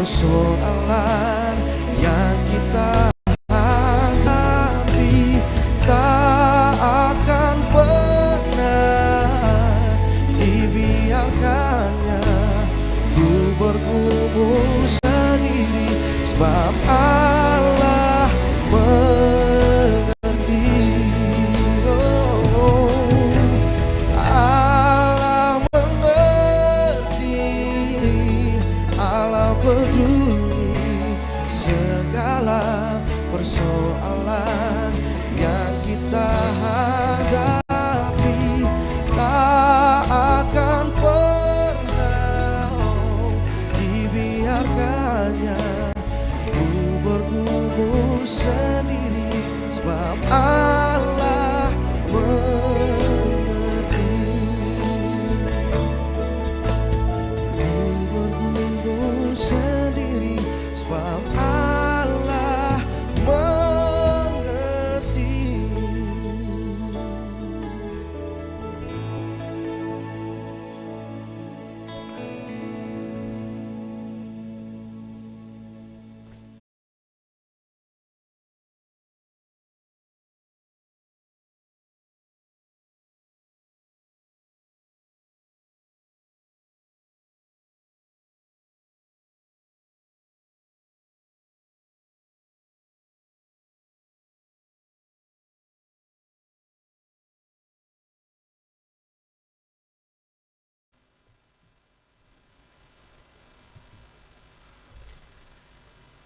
persoalan yang kita hadapi tak akan pernah dibiarkannya ku bergumul sendiri, sebab Allah mengerti. Allah mengerti, Allah peduli segala persoalan yang kita hadapi tak akan pernah dibiarkannya ku bergumul sendiri, sebab Allah mengerti. Ku bergumul sendiri, sebab Allah mengerti.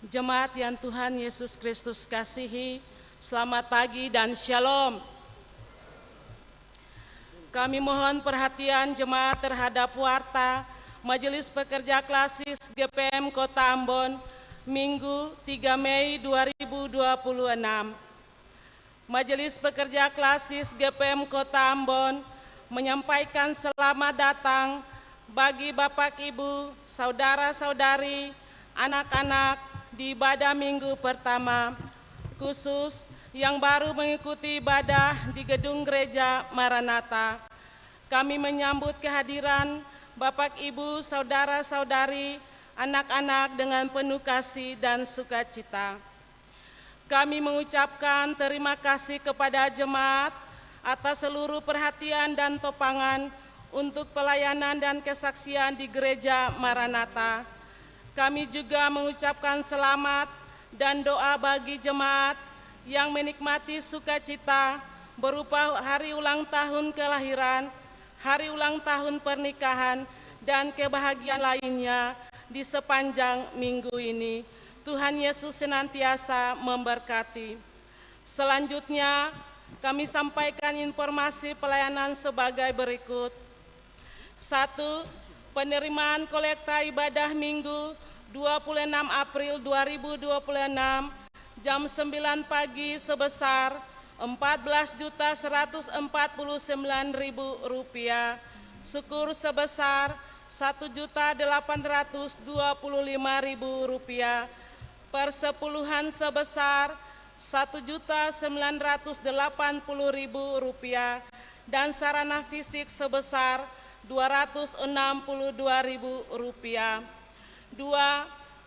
Jemaat yang Tuhan Yesus Kristus kasihi, selamat pagi dan shalom. Kami mohon perhatian jemaat terhadap warta Majelis Pekerja Klasis GPM Kota Ambon, Minggu 3 Mei 2026. Majelis Pekerja Klasis GPM Kota Ambon menyampaikan selamat datang bagi Bapak Ibu, saudara-saudari, anak-anak di ibadah minggu pertama, khusus yang baru mengikuti ibadah di gedung gereja Maranatha. Kami menyambut kehadiran Bapak Ibu, saudara-saudari, anak-anak dengan penuh kasih dan sukacita. Kami mengucapkan terima kasih kepada jemaat atas seluruh perhatian dan topangan untuk pelayanan dan kesaksian di gereja Maranatha. Kami juga mengucapkan selamat dan doa bagi jemaat yang menikmati sukacita berupa hari ulang tahun kelahiran, hari ulang tahun pernikahan, dan kebahagiaan lainnya di sepanjang minggu ini. Tuhan Yesus senantiasa memberkati. Selanjutnya, kami sampaikan informasi pelayanan sebagai berikut. 1. Penerimaan kolekta ibadah Minggu 26 April 2026 jam 9 pagi sebesar Rp14.149.000, syukur sebesar Rp1.825.000, persepuluhan sebesar Rp1.980.000, dan sarana fisik sebesar Rp262.000. 2.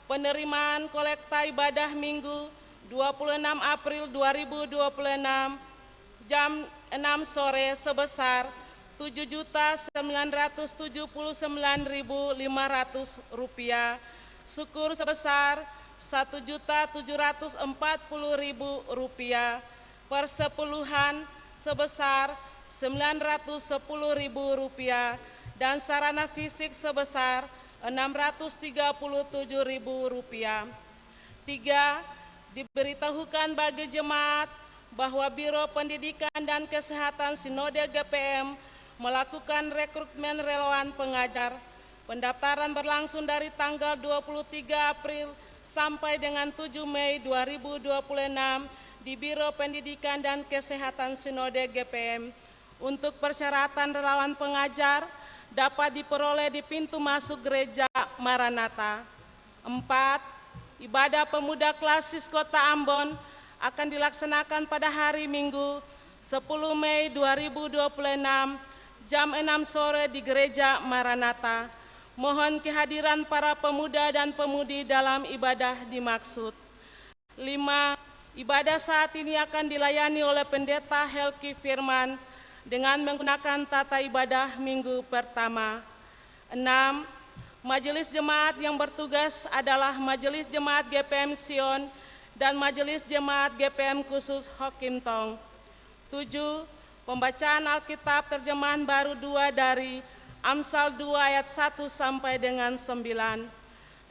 Penerimaan kolekta ibadah Minggu 26 April 2026 jam 6 sore sebesar Rp7.979.500, syukur sebesar Rp1.740.000, persepuluhan sebesar Rp910.000, dan sarana fisik sebesar Rp637.000. 3. Diberitahukan bagi jemaat bahwa Biro Pendidikan dan Kesehatan Sinode GPM melakukan rekrutmen relawan pengajar. Pendaftaran berlangsung dari tanggal 23 April sampai dengan 7 Mei 2026 di Biro Pendidikan dan Kesehatan Sinode GPM. Untuk persyaratan relawan pengajar dapat diperoleh di pintu masuk gereja Maranatha. 4. Ibadah Pemuda Klasis Kota Ambon akan dilaksanakan pada hari Minggu 10 Mei 2026 jam 6 sore di gereja Maranatha. Mohon kehadiran para pemuda dan pemudi dalam ibadah dimaksud. 5. Ibadah saat ini akan dilayani oleh Pendeta Helki Firman dengan menggunakan tata ibadah minggu pertama. 6. Majelis jemaat yang bertugas adalah Majelis Jemaat GPM Sion dan Majelis Jemaat GPM khusus Hokim Tong. 7. Pembacaan Alkitab terjemahan baru 2 dari Amsal 2 ayat 1 sampai dengan 9.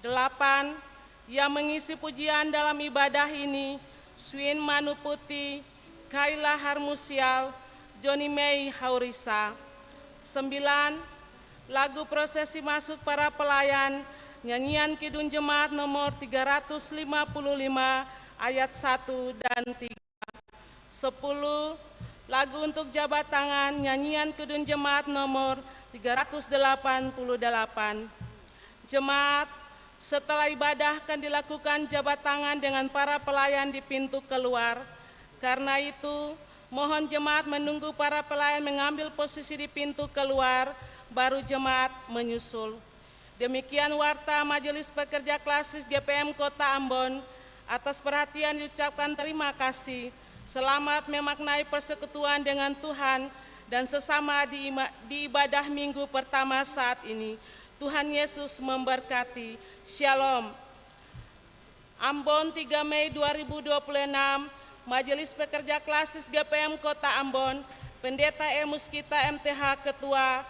8. Yang mengisi pujian dalam ibadah ini, Swin Manuputi, Kaila Harmusial, Johnny May Haurisa. 9. Lagu prosesi masuk para pelayan, nyanyian Kidung Jemaat nomor 355 ayat 1 dan 3. 10. Lagu untuk jabat tangan, nyanyian Kidung Jemaat nomor 388. Jemaat, setelah ibadah akan dilakukan jabat tangan dengan para pelayan di pintu keluar. Karena itu, mohon jemaat menunggu para pelayan mengambil posisi di pintu keluar, baru jemaat menyusul. Demikian warta Majelis Pekerja Klasis GPM Kota Ambon. Atas perhatian diucapkan terima kasih. Selamat memaknai persekutuan dengan Tuhan dan sesama di ibadah minggu pertama saat ini. Tuhan Yesus memberkati. Shalom. Ambon 3 Mei 2026, Majelis Pekerja Klasis GPM Kota Ambon, Pendeta Muskita MTH Ketua,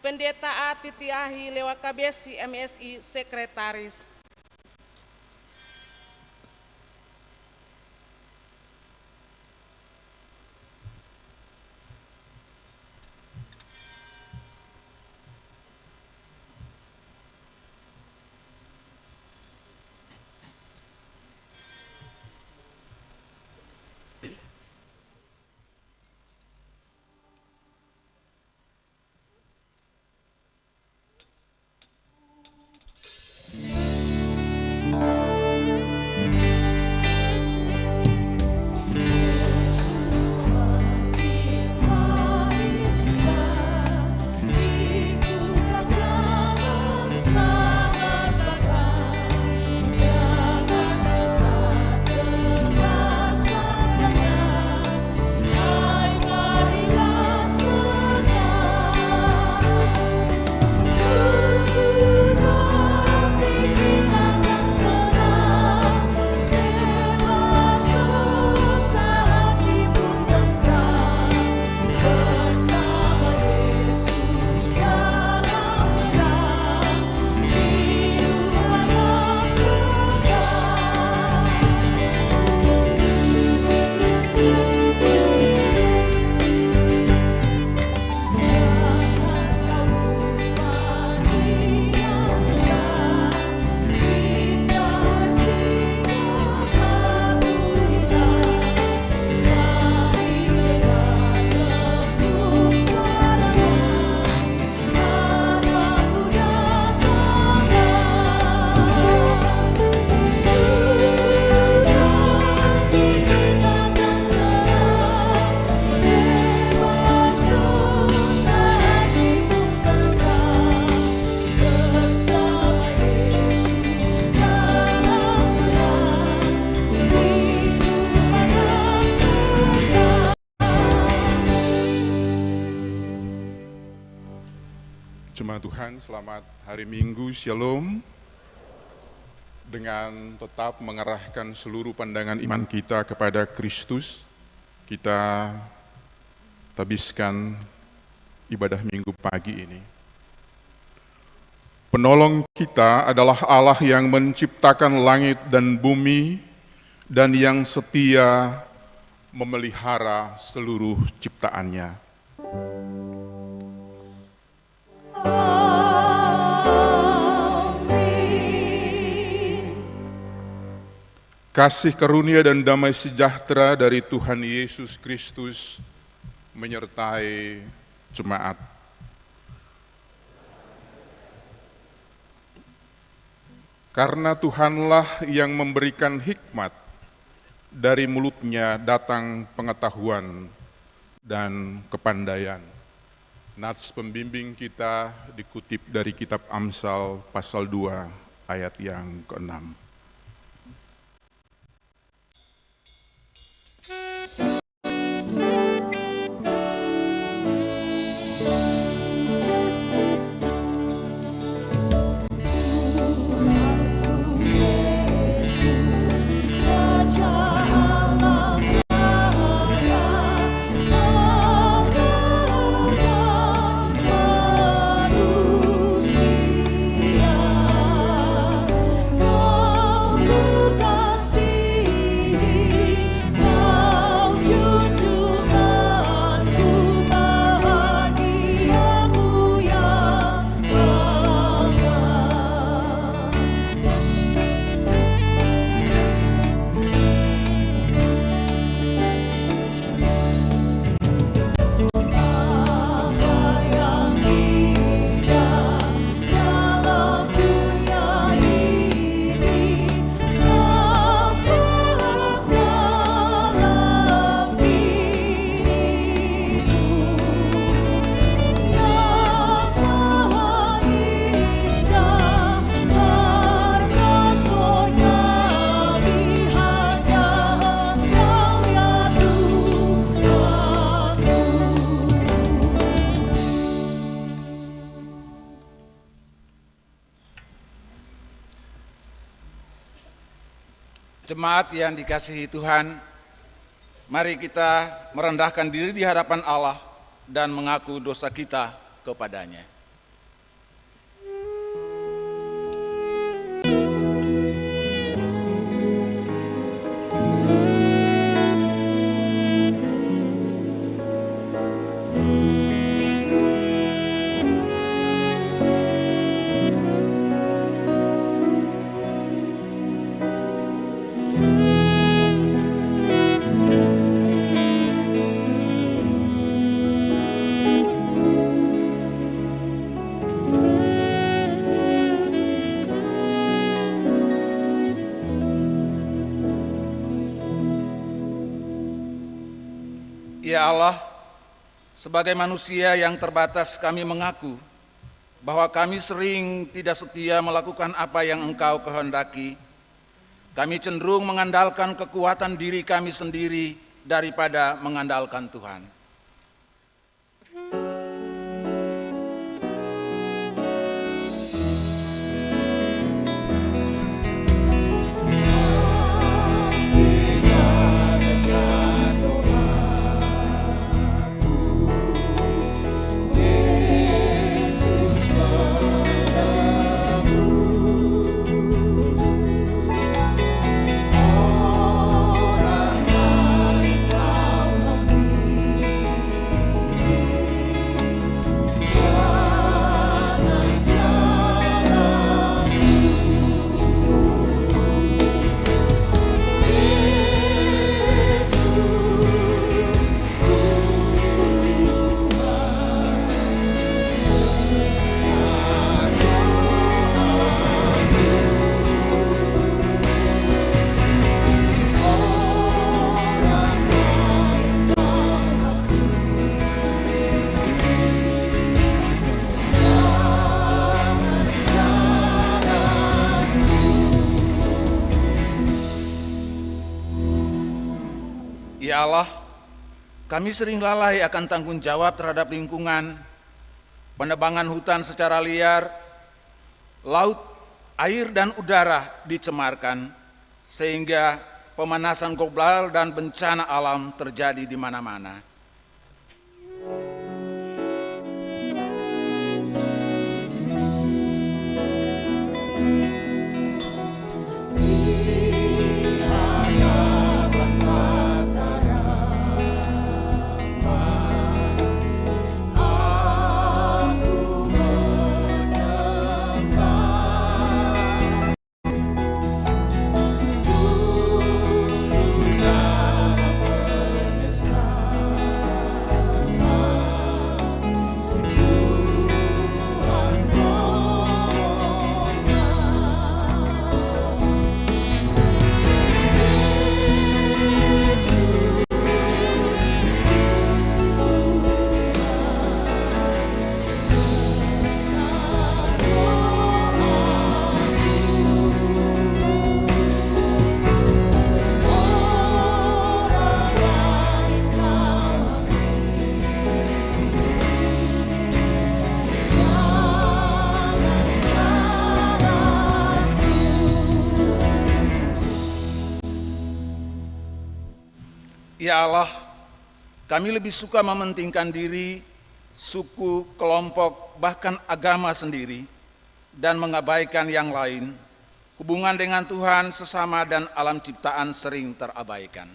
Pendeta A. Titi Ahi Lewakabesi MSI Sekretaris. Jemaat Tuhan, selamat hari Minggu, Shalom. Dengan tetap mengarahkan seluruh pandangan iman kita kepada Kristus, kita habiskan ibadah Minggu pagi ini. Penolong kita adalah Allah yang menciptakan langit dan bumi dan yang setia memelihara seluruh ciptaannya. Kasih karunia dan damai sejahtera dari Tuhan Yesus Kristus menyertai jemaat. Karena Tuhanlah yang memberikan hikmat, dari mulutnya datang pengetahuan dan kepandaian. Nats pembimbing kita dikutip dari kitab Amsal pasal 2 ayat yang ke-6. Jemaat yang dikasihi Tuhan, mari kita merendahkan diri di hadapan Allah dan mengaku dosa kita kepadanya. Ya Allah, sebagai manusia yang terbatas kami mengaku bahwa kami sering tidak setia melakukan apa yang Engkau kehendaki. Kami cenderung mengandalkan kekuatan diri kami sendiri daripada mengandalkan Tuhan. Ya Allah, kami sering lalai akan tanggung jawab terhadap lingkungan, penebangan hutan secara liar, laut, air dan udara dicemarkan, sehingga pemanasan global dan bencana alam terjadi di mana-mana. Ya Allah, kami lebih suka mementingkan diri, suku, kelompok, bahkan agama sendiri, dan mengabaikan yang lain. Hubungan dengan Tuhan, sesama, dan alam ciptaan sering terabaikan.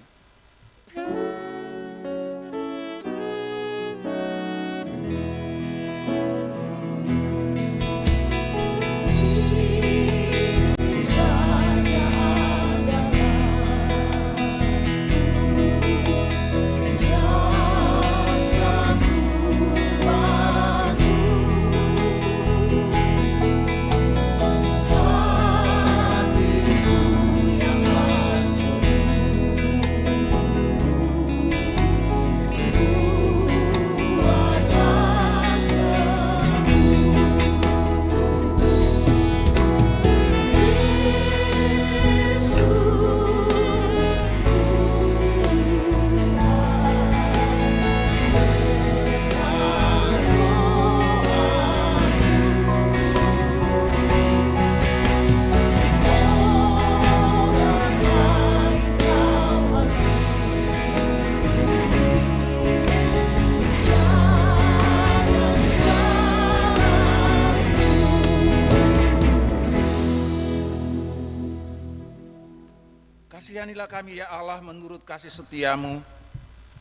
Kasihanilah kami ya Allah menurut kasih setiamu,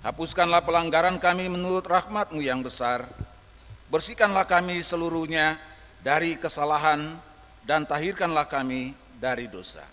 hapuskanlah pelanggaran kami menurut rahmat-Mu yang besar, bersihkanlah kami seluruhnya dari kesalahan, dan tahirkanlah kami dari dosa.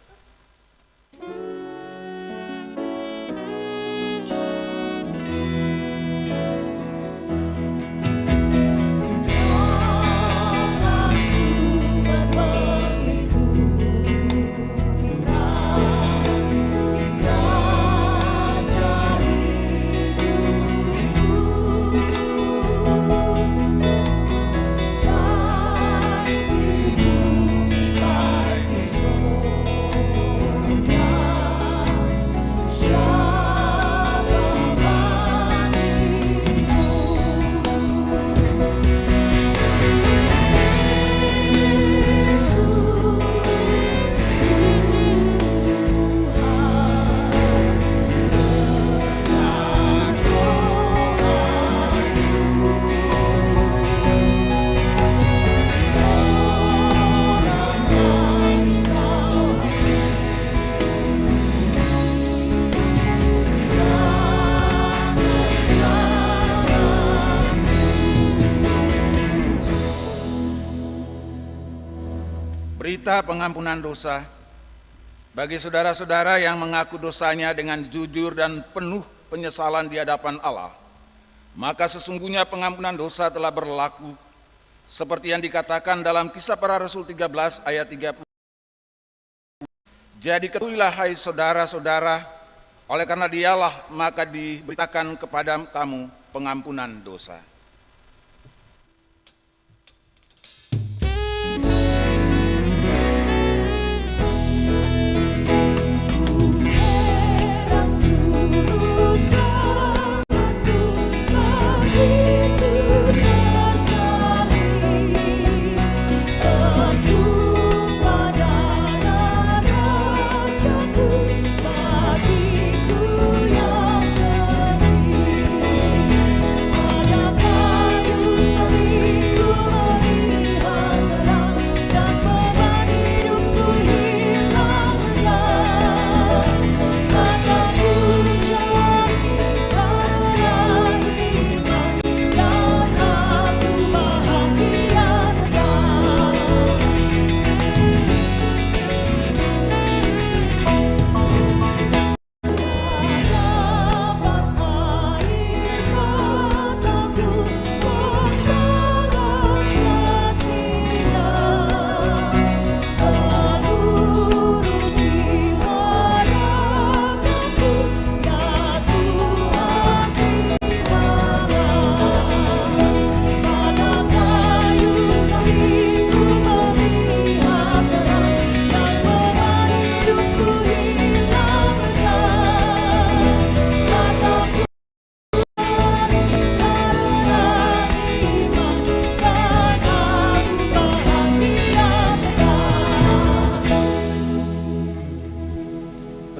Berita pengampunan dosa bagi saudara-saudara yang mengaku dosanya dengan jujur dan penuh penyesalan di hadapan Allah. Maka sesungguhnya pengampunan dosa telah berlaku seperti yang dikatakan dalam Kisah Para Rasul 13 ayat 30. Jadi ketahuilah hai saudara-saudara, oleh karena Dialah maka diberitakan kepada kamu pengampunan dosa.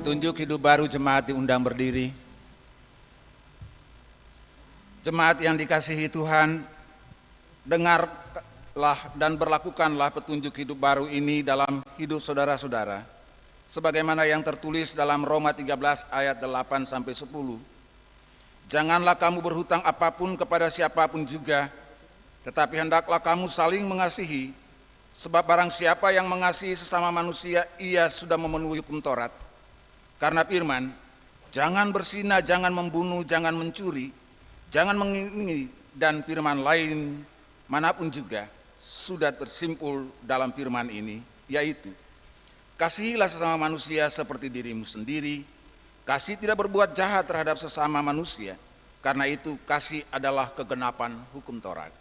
Petunjuk hidup baru jemaat diundang berdiri. Jemaat yang dikasihi Tuhan, dengarlah dan berlakukanlah petunjuk hidup baru ini dalam hidup saudara-saudara, sebagaimana yang tertulis dalam Roma 13 ayat 8 sampai 10. Janganlah kamu berhutang apapun kepada siapapun juga, tetapi hendaklah kamu saling mengasihi, sebab barang siapa yang mengasihi sesama manusia, ia sudah memenuhi hukum Taurat. Karena firman, jangan berzina, jangan membunuh, jangan mencuri, jangan mengingingi, dan firman lain manapun juga sudah tersimpul dalam firman ini, yaitu kasihilah sesama manusia seperti dirimu sendiri. Kasih tidak berbuat jahat terhadap sesama manusia, karena itu kasih adalah kegenapan hukum Taurat.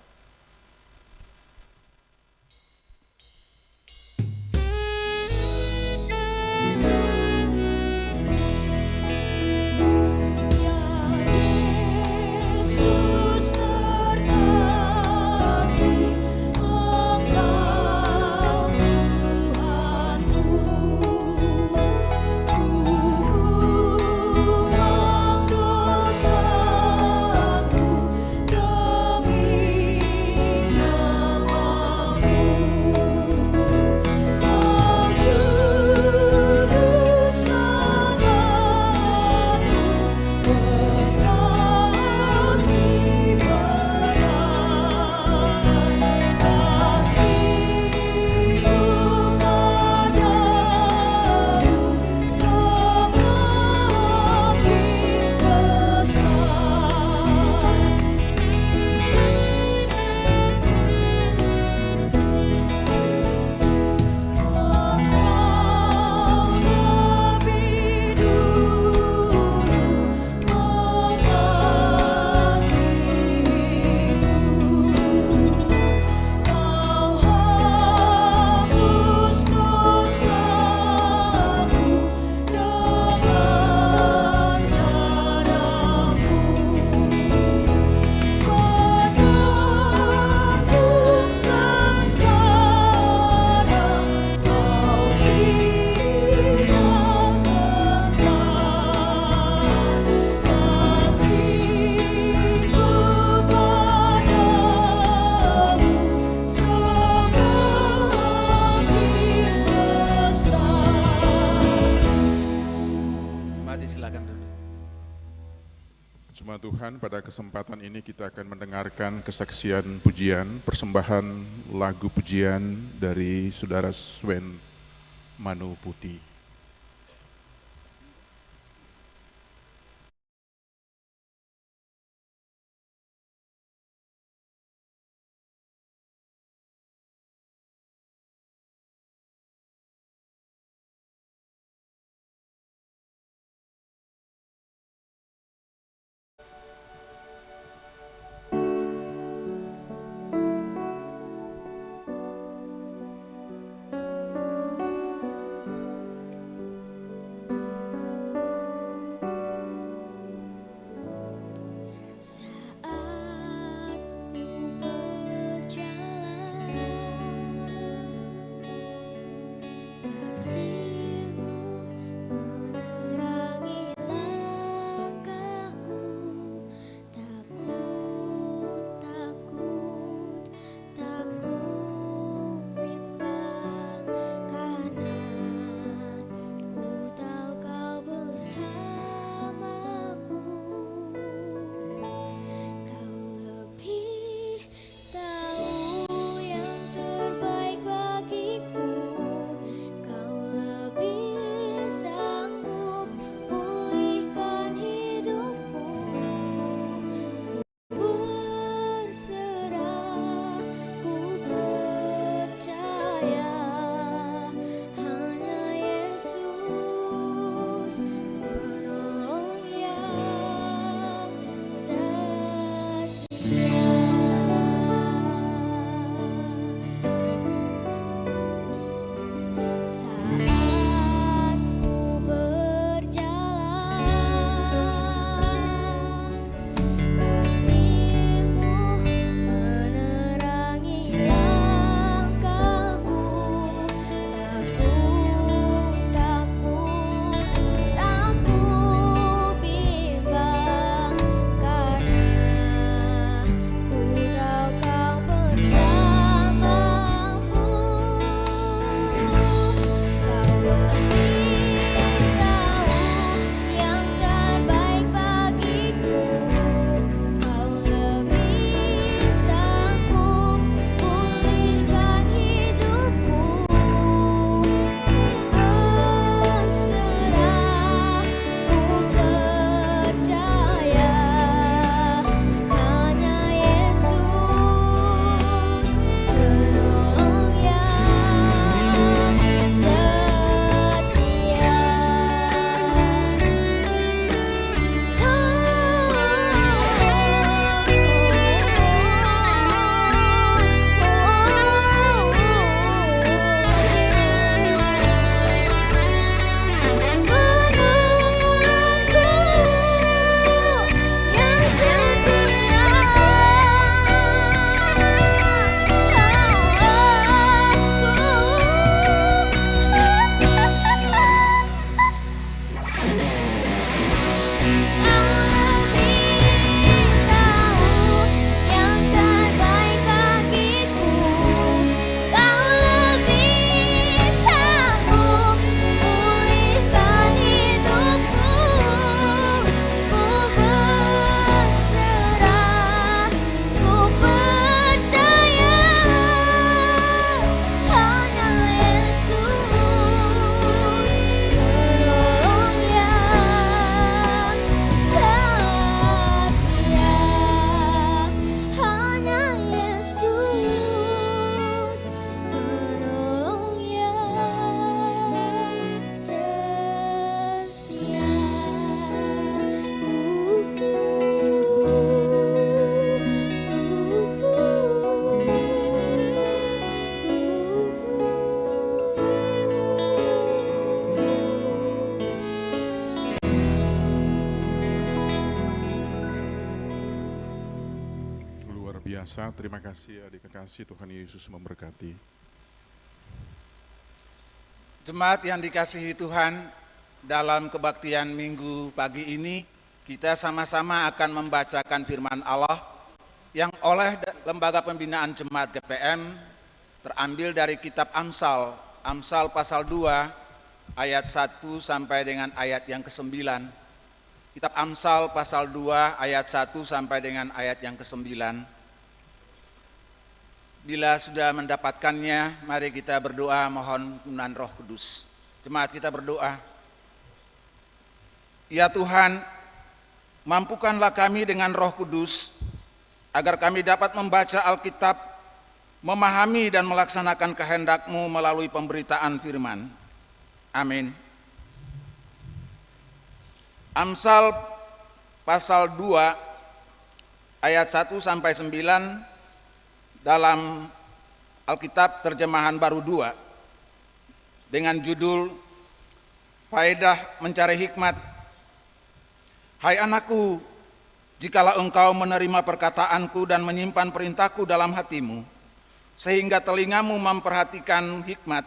Jemaat Tuhan, pada kesempatan ini kita akan mendengarkan kesaksian pujian, persembahan lagu pujian dari Saudara Swen Manu Putih. biasa. Terima kasih adik kekasih, Tuhan Yesus memberkati. Jemaat yang dikasihi Tuhan, dalam kebaktian minggu pagi ini, kita sama-sama akan membacakan firman Allah yang oleh Lembaga Pembinaan Jemaat GPM terambil dari kitab Amsal, Amsal pasal 2 ayat 1 sampai dengan ayat yang ke-9. Kitab Amsal pasal 2 ayat 1 sampai dengan ayat yang ke-9. Bila sudah mendapatkannya, mari kita berdoa mohon tuntunan Roh Kudus. Jemaat kita berdoa. Ya Tuhan, mampukanlah kami dengan Roh Kudus, agar kami dapat membaca Alkitab, memahami dan melaksanakan kehendak-Mu melalui pemberitaan firman. Amin. Amsal pasal 2 ayat 1 sampai 9 dalam Alkitab terjemahan baru 2 dengan judul Faedah Mencari Hikmat. Hai anakku, jikalau engkau menerima perkataanku dan menyimpan perintahku dalam hatimu, sehingga telingamu memperhatikan hikmat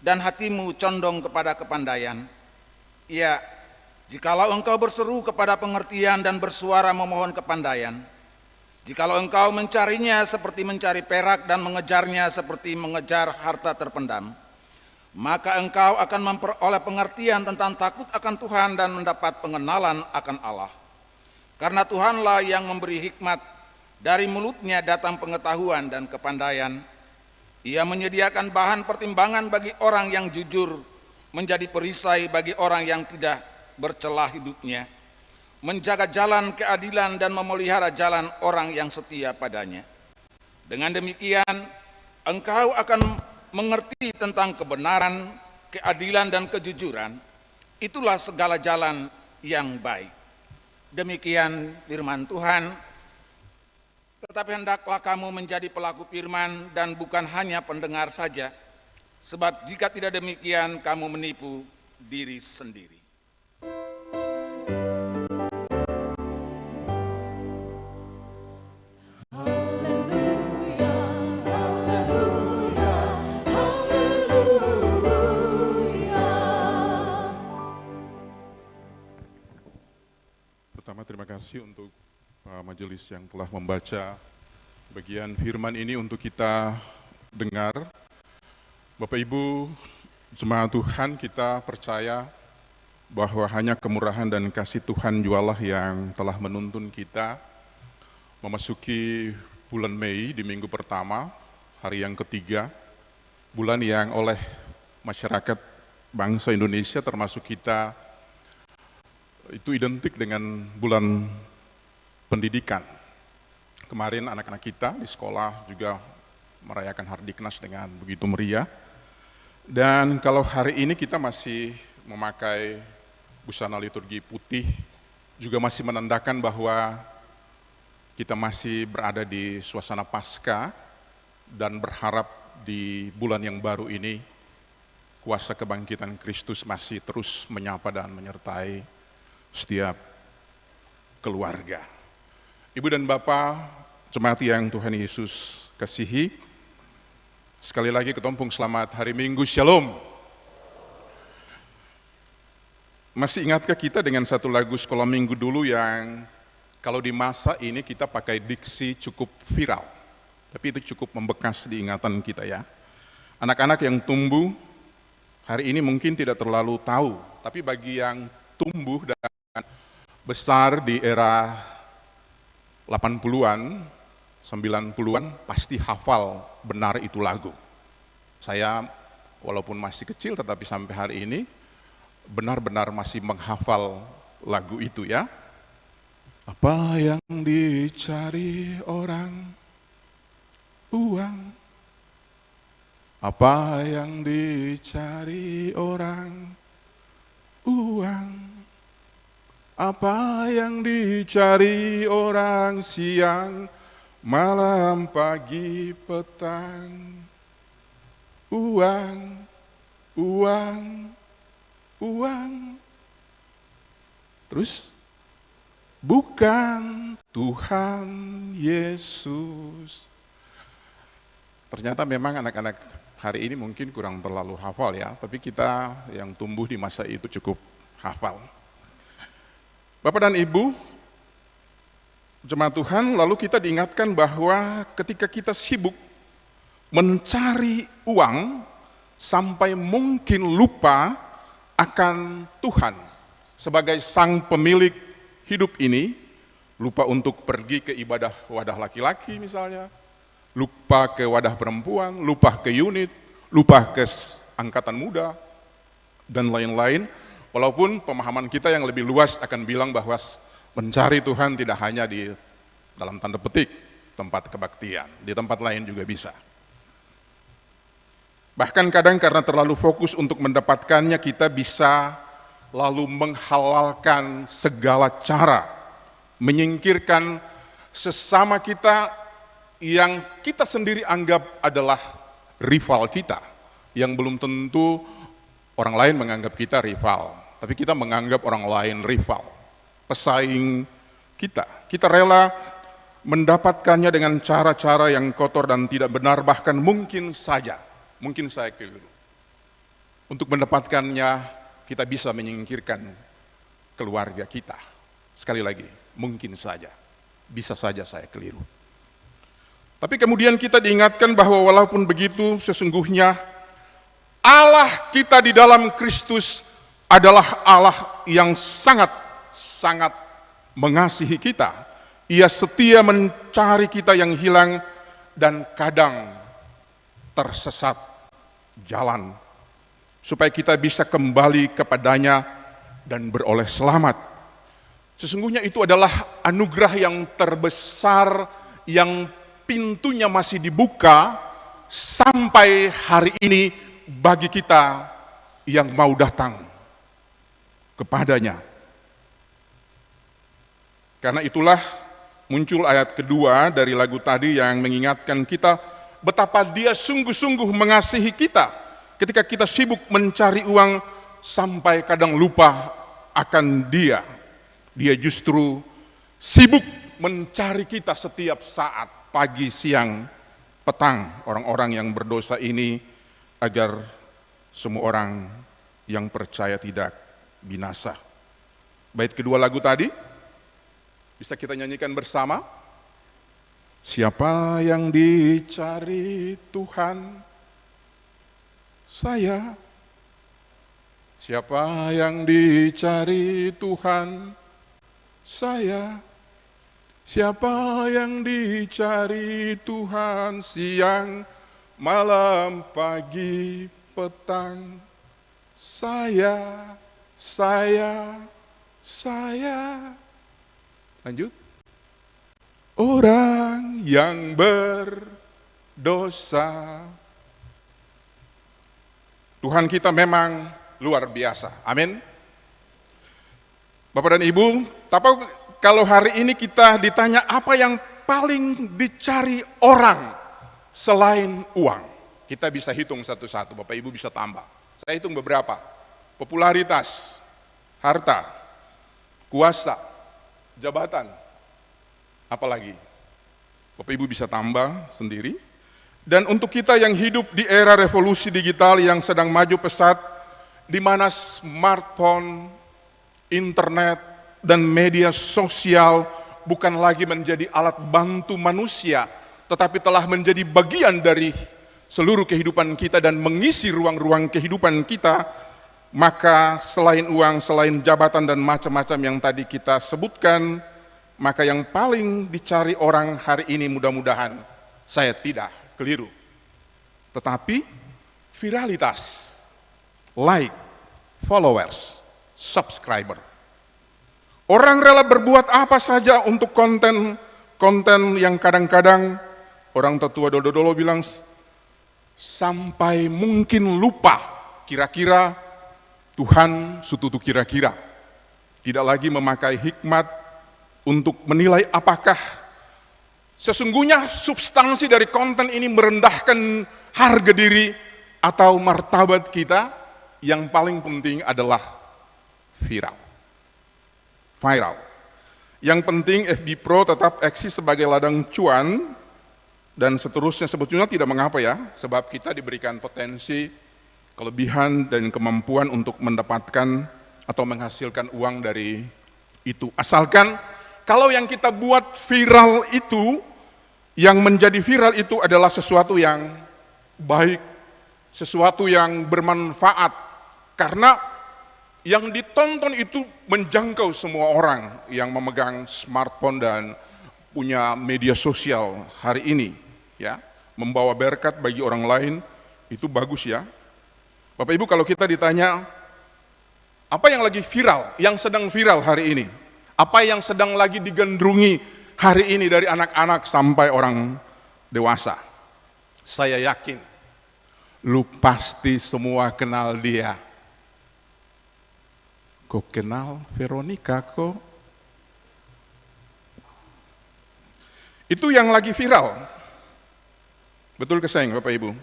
dan hatimu condong kepada kepandaian. Ya, jikalau engkau berseru kepada pengertian dan bersuara memohon kepandaian, jikalau engkau mencarinya seperti mencari perak dan mengejarnya seperti mengejar harta terpendam, maka engkau akan memperoleh pengertian tentang takut akan Tuhan dan mendapat pengenalan akan Allah. Karena Tuhanlah yang memberi hikmat, dari mulutnya datang pengetahuan dan kepandaian. Ia menyediakan bahan pertimbangan bagi orang yang jujur, menjadi perisai bagi orang yang tidak bercelah hidupnya, menjaga jalan keadilan dan memelihara jalan orang yang setia padanya. Dengan demikian, engkau akan mengerti tentang kebenaran, keadilan dan kejujuran. Itulah segala jalan yang baik. Demikian firman Tuhan. Tetapi hendaklah kamu menjadi pelaku firman dan bukan hanya pendengar saja, sebab jika tidak demikian kamu menipu diri sendiri. Pertama, terima kasih untuk majelis yang telah membaca bagian firman ini untuk kita dengar. Bapak Ibu jemaat Tuhan, kita percaya bahwa hanya kemurahan dan kasih Tuhan jualah yang telah menuntun kita memasuki bulan Mei di minggu pertama, hari yang ketiga, bulan yang oleh masyarakat bangsa Indonesia termasuk kita itu identik dengan bulan pendidikan. Kemarin anak-anak kita di sekolah juga merayakan Hardiknas dengan begitu meriah. Dan kalau hari ini kita masih memakai busana liturgi putih, juga masih menandakan bahwa kita masih berada di suasana Paskah dan berharap di bulan yang baru ini kuasa kebangkitan Kristus masih terus menyapa dan menyertai setiap keluarga. Ibu dan Bapak, jemaat yang Tuhan Yesus kasihi, sekali lagi ketompong selamat hari Minggu, Shalom. Masih ingatkah kita dengan satu lagu sekolah minggu dulu yang kalau di masa ini kita pakai diksi cukup viral, tapi itu cukup membekas di ingatan kita ya. Anak-anak yang tumbuh hari ini mungkin tidak terlalu tahu, tapi bagi yang tumbuh dan besar di era 80-an, 90-an pasti hafal benar itu lagu. Saya walaupun masih kecil tetapi sampai hari ini benar-benar masih menghafal lagu itu ya. Apa yang dicari orang? Uang. Apa yang dicari orang? Uang. Apa yang dicari orang siang, malam, pagi, petang? Uang, uang, uang. Terus bukan Tuhan Yesus. Ternyata memang anak-anak hari ini mungkin kurang terlalu hafal ya, tapi kita yang tumbuh di masa itu cukup hafal. Bapak dan Ibu, jemaat Tuhan, lalu kita diingatkan bahwa ketika kita sibuk mencari uang sampai mungkin lupa akan Tuhan sebagai sang pemilik hidup ini, lupa untuk pergi ke ibadah wadah laki-laki misalnya, lupa ke wadah perempuan, lupa ke unit, lupa ke angkatan muda, dan lain-lain. Walaupun pemahaman kita yang lebih luas akan bilang bahwa mencari Tuhan tidak hanya di dalam tanda petik tempat kebaktian, di tempat lain juga bisa. Bahkan kadang karena terlalu fokus untuk mendapatkannya, kita bisa lalu menghalalkan segala cara, menyingkirkan sesama kita yang kita sendiri anggap adalah rival kita, yang belum tentu orang lain menganggap kita rival, tapi kita menganggap orang lain rival, pesaing kita. Kita rela mendapatkannya dengan cara-cara yang kotor dan tidak benar, bahkan mungkin saya keliru. Untuk mendapatkannya, kita bisa menyingkirkan keluarga kita. Sekali lagi, mungkin saja, bisa saja saya keliru. Tapi kemudian kita diingatkan bahwa walaupun begitu, sesungguhnya Allah kita di dalam Kristus adalah Allah yang sangat mengasihi kita. Ia setia mencari kita yang hilang dan kadang tersesat jalan, supaya kita bisa kembali kepadanya dan beroleh selamat. Sesungguhnya itu adalah anugerah yang terbesar yang pintunya masih dibuka sampai hari ini bagi kita yang mau datang kepadanya. Karena itulah muncul ayat kedua dari lagu tadi yang mengingatkan kita betapa Dia sungguh-sungguh mengasihi kita ketika kita sibuk mencari uang sampai kadang lupa akan Dia. Dia justru sibuk mencari kita setiap saat, pagi, siang, petang, orang-orang yang berdosa ini, agar semua orang yang percaya tidak binasa. Bait kedua lagu tadi, bisa kita nyanyikan bersama? Siapa yang dicari Tuhan? Saya. Siapa yang dicari Tuhan? Saya. Siapa yang dicari Tuhan siang, malam, pagi, petang? Saya. Lanjut. Orang yang berdosa. Tuhan kita memang luar biasa. Amin. Bapak dan Ibu, tapi kalau hari ini kita ditanya apa yang paling dicari orang selain uang, kita bisa hitung satu-satu, Bapak Ibu bisa tambah. Saya hitung beberapa. Popularitas, harta, kuasa, jabatan, apalagi. Bapak Ibu bisa tambah sendiri. Dan untuk kita yang hidup di era revolusi digital yang sedang maju pesat, di mana smartphone, internet, dan media sosial bukan lagi menjadi alat bantu manusia, tetapi telah menjadi bagian dari seluruh kehidupan kita dan mengisi ruang-ruang kehidupan kita, maka selain uang, selain jabatan dan macam-macam yang tadi kita sebutkan, maka yang paling dicari orang hari ini, mudah-mudahan saya tidak keliru, tetapi viralitas, like, followers, subscriber. Orang rela berbuat apa saja untuk konten yang kadang-kadang orang tetua dolo-dolo bilang sampai mungkin lupa kira-kira Tuhan sututu kira-kira. Tidak lagi memakai hikmat untuk menilai apakah sesungguhnya substansi dari konten ini merendahkan harga diri atau martabat kita. Yang paling penting adalah viral. Yang penting FB Pro tetap eksis sebagai ladang cuan dan seterusnya. Sebetulnya tidak mengapa ya, sebab kita diberikan potensi, kelebihan dan kemampuan untuk mendapatkan atau menghasilkan uang dari itu. Asalkan kalau yang kita buat viral itu, yang menjadi viral itu adalah sesuatu yang baik, sesuatu yang bermanfaat, karena yang ditonton itu menjangkau semua orang yang memegang smartphone dan punya media sosial hari ini, ya, membawa berkat bagi orang lain, itu bagus ya. Bapak Ibu, kalau kita ditanya apa yang lagi viral, yang sedang viral hari ini, apa yang sedang lagi digandrungi hari ini dari anak-anak sampai orang dewasa, saya yakin lu pasti semua kenal dia. Kok kenal Veronica kok? Itu yang lagi viral. Betul ke sayang Bapak Ibu?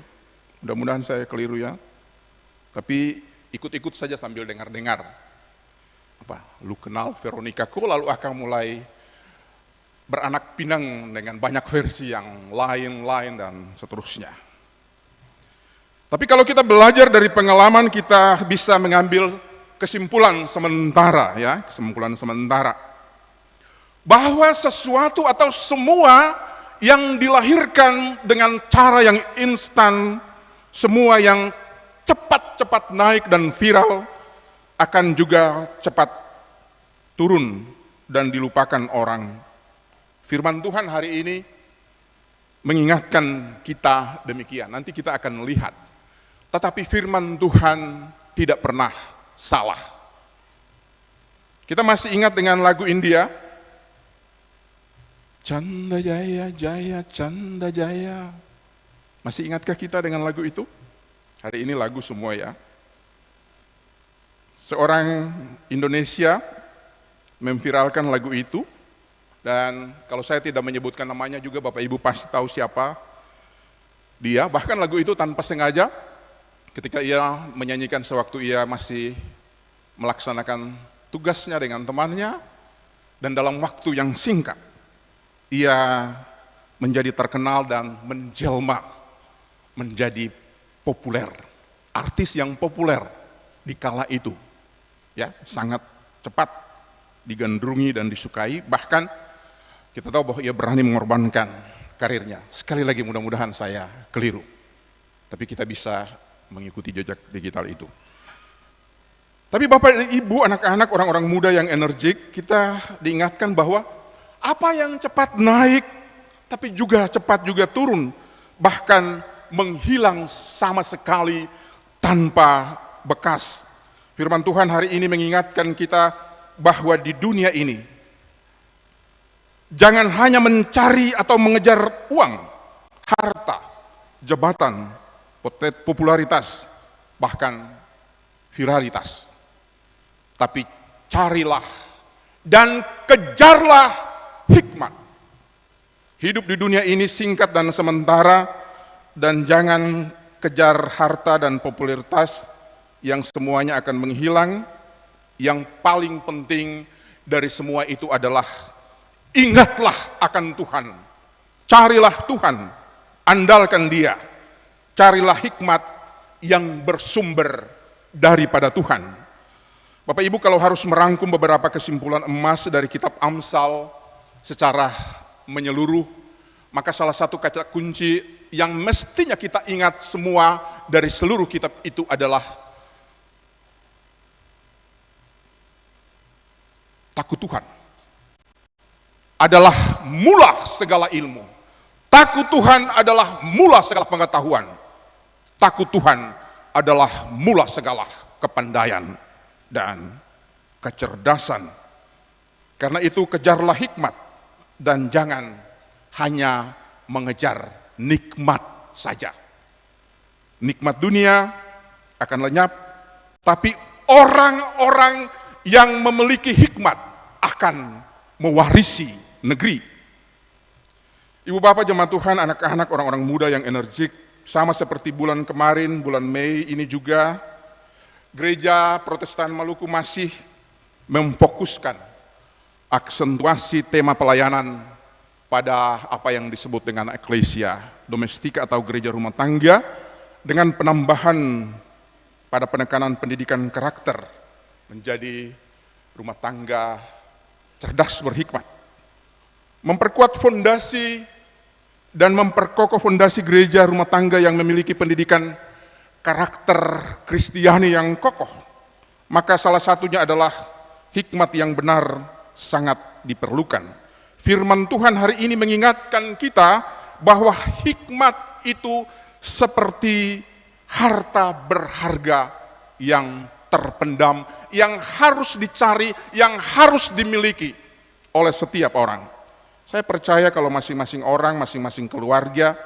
Mudah-mudahan saya keliru ya. Tapi ikut-ikut saja sambil dengar-dengar. Apa? Lu kenal Veronica kok, lalu akan mulai beranak pinang dengan banyak versi yang lain-lain dan seterusnya. Tapi kalau kita belajar dari pengalaman, kita bisa mengambil kesimpulan sementara ya, kesimpulan sementara bahwa sesuatu atau semua yang dilahirkan dengan cara yang instan, semua yang cepat-cepat naik dan viral akan juga cepat turun dan dilupakan orang. Firman Tuhan hari ini mengingatkan kita demikian. Nanti kita akan lihat. Tetapi firman Tuhan tidak pernah salah. Kita masih ingat dengan lagu India, Canda Jaya Jaya Canda Jaya. Masih ingatkah kita dengan lagu itu? Hari ini lagu semua ya. Seorang Indonesia memviralkan lagu itu, dan kalau saya tidak menyebutkan namanya juga Bapak Ibu pasti tahu siapa dia. Bahkan lagu itu tanpa sengaja, ketika ia menyanyikan sewaktu ia masih melaksanakan tugasnya dengan temannya, dan dalam waktu yang singkat, ia menjadi terkenal dan menjelma menjadi populer, artis yang populer di kala itu, ya, sangat cepat digandrungi dan disukai. Bahkan kita tahu bahwa ia berani mengorbankan karirnya. Sekali lagi mudah-mudahan saya keliru, tapi kita bisa mengikuti jejak digital itu. Tapi Bapak dan Ibu, anak-anak, orang-orang muda yang energik, kita diingatkan bahwa apa yang cepat naik, tapi juga cepat juga turun, bahkan menghilang sama sekali tanpa bekas. Firman Tuhan hari ini mengingatkan kita bahwa di dunia ini, jangan hanya mencari atau mengejar uang, harta, jabatan, popularitas, bahkan viralitas. Tapi carilah dan kejarlah hikmat. Hidup di dunia ini singkat dan sementara, dan jangan kejar harta dan popularitas yang semuanya akan menghilang. Yang paling penting dari semua itu adalah ingatlah akan Tuhan. Carilah Tuhan, andalkan Dia. Carilah hikmat yang bersumber daripada Tuhan. Bapak Ibu, kalau harus merangkum beberapa kesimpulan emas dari kitab Amsal secara menyeluruh, maka salah satu kata kunci yang mestinya kita ingat semua dari seluruh kitab itu adalah takut Tuhan. Adalah mula segala ilmu. Takut Tuhan adalah mula segala pengetahuan. Takut Tuhan adalah mula segala kepandaian dan kecerdasan. Karena itu kejarlah hikmat dan jangan hanya mengejar nikmat saja. Nikmat dunia akan lenyap, tapi orang-orang yang memiliki hikmat akan mewarisi negeri. Ibu bapak jemaat Tuhan, anak-anak, orang-orang muda yang energik, sama seperti bulan kemarin, bulan Mei ini juga, Gereja Protestan Maluku masih memfokuskan aksentuasi tema pelayanan pada apa yang disebut dengan eklesia domestika atau gereja rumah tangga, dengan penambahan pada penekanan pendidikan karakter menjadi rumah tangga cerdas berhikmat. Memperkuat fondasi dan memperkokoh fondasi gereja rumah tangga yang memiliki pendidikan karakter Kristiani yang kokoh. Maka salah satunya adalah hikmat yang benar sangat diperlukan. Firman Tuhan hari ini mengingatkan kita bahwa hikmat itu seperti harta berharga yang terpendam, yang harus dicari, yang harus dimiliki oleh setiap orang. Saya percaya kalau masing-masing orang, masing-masing keluarga,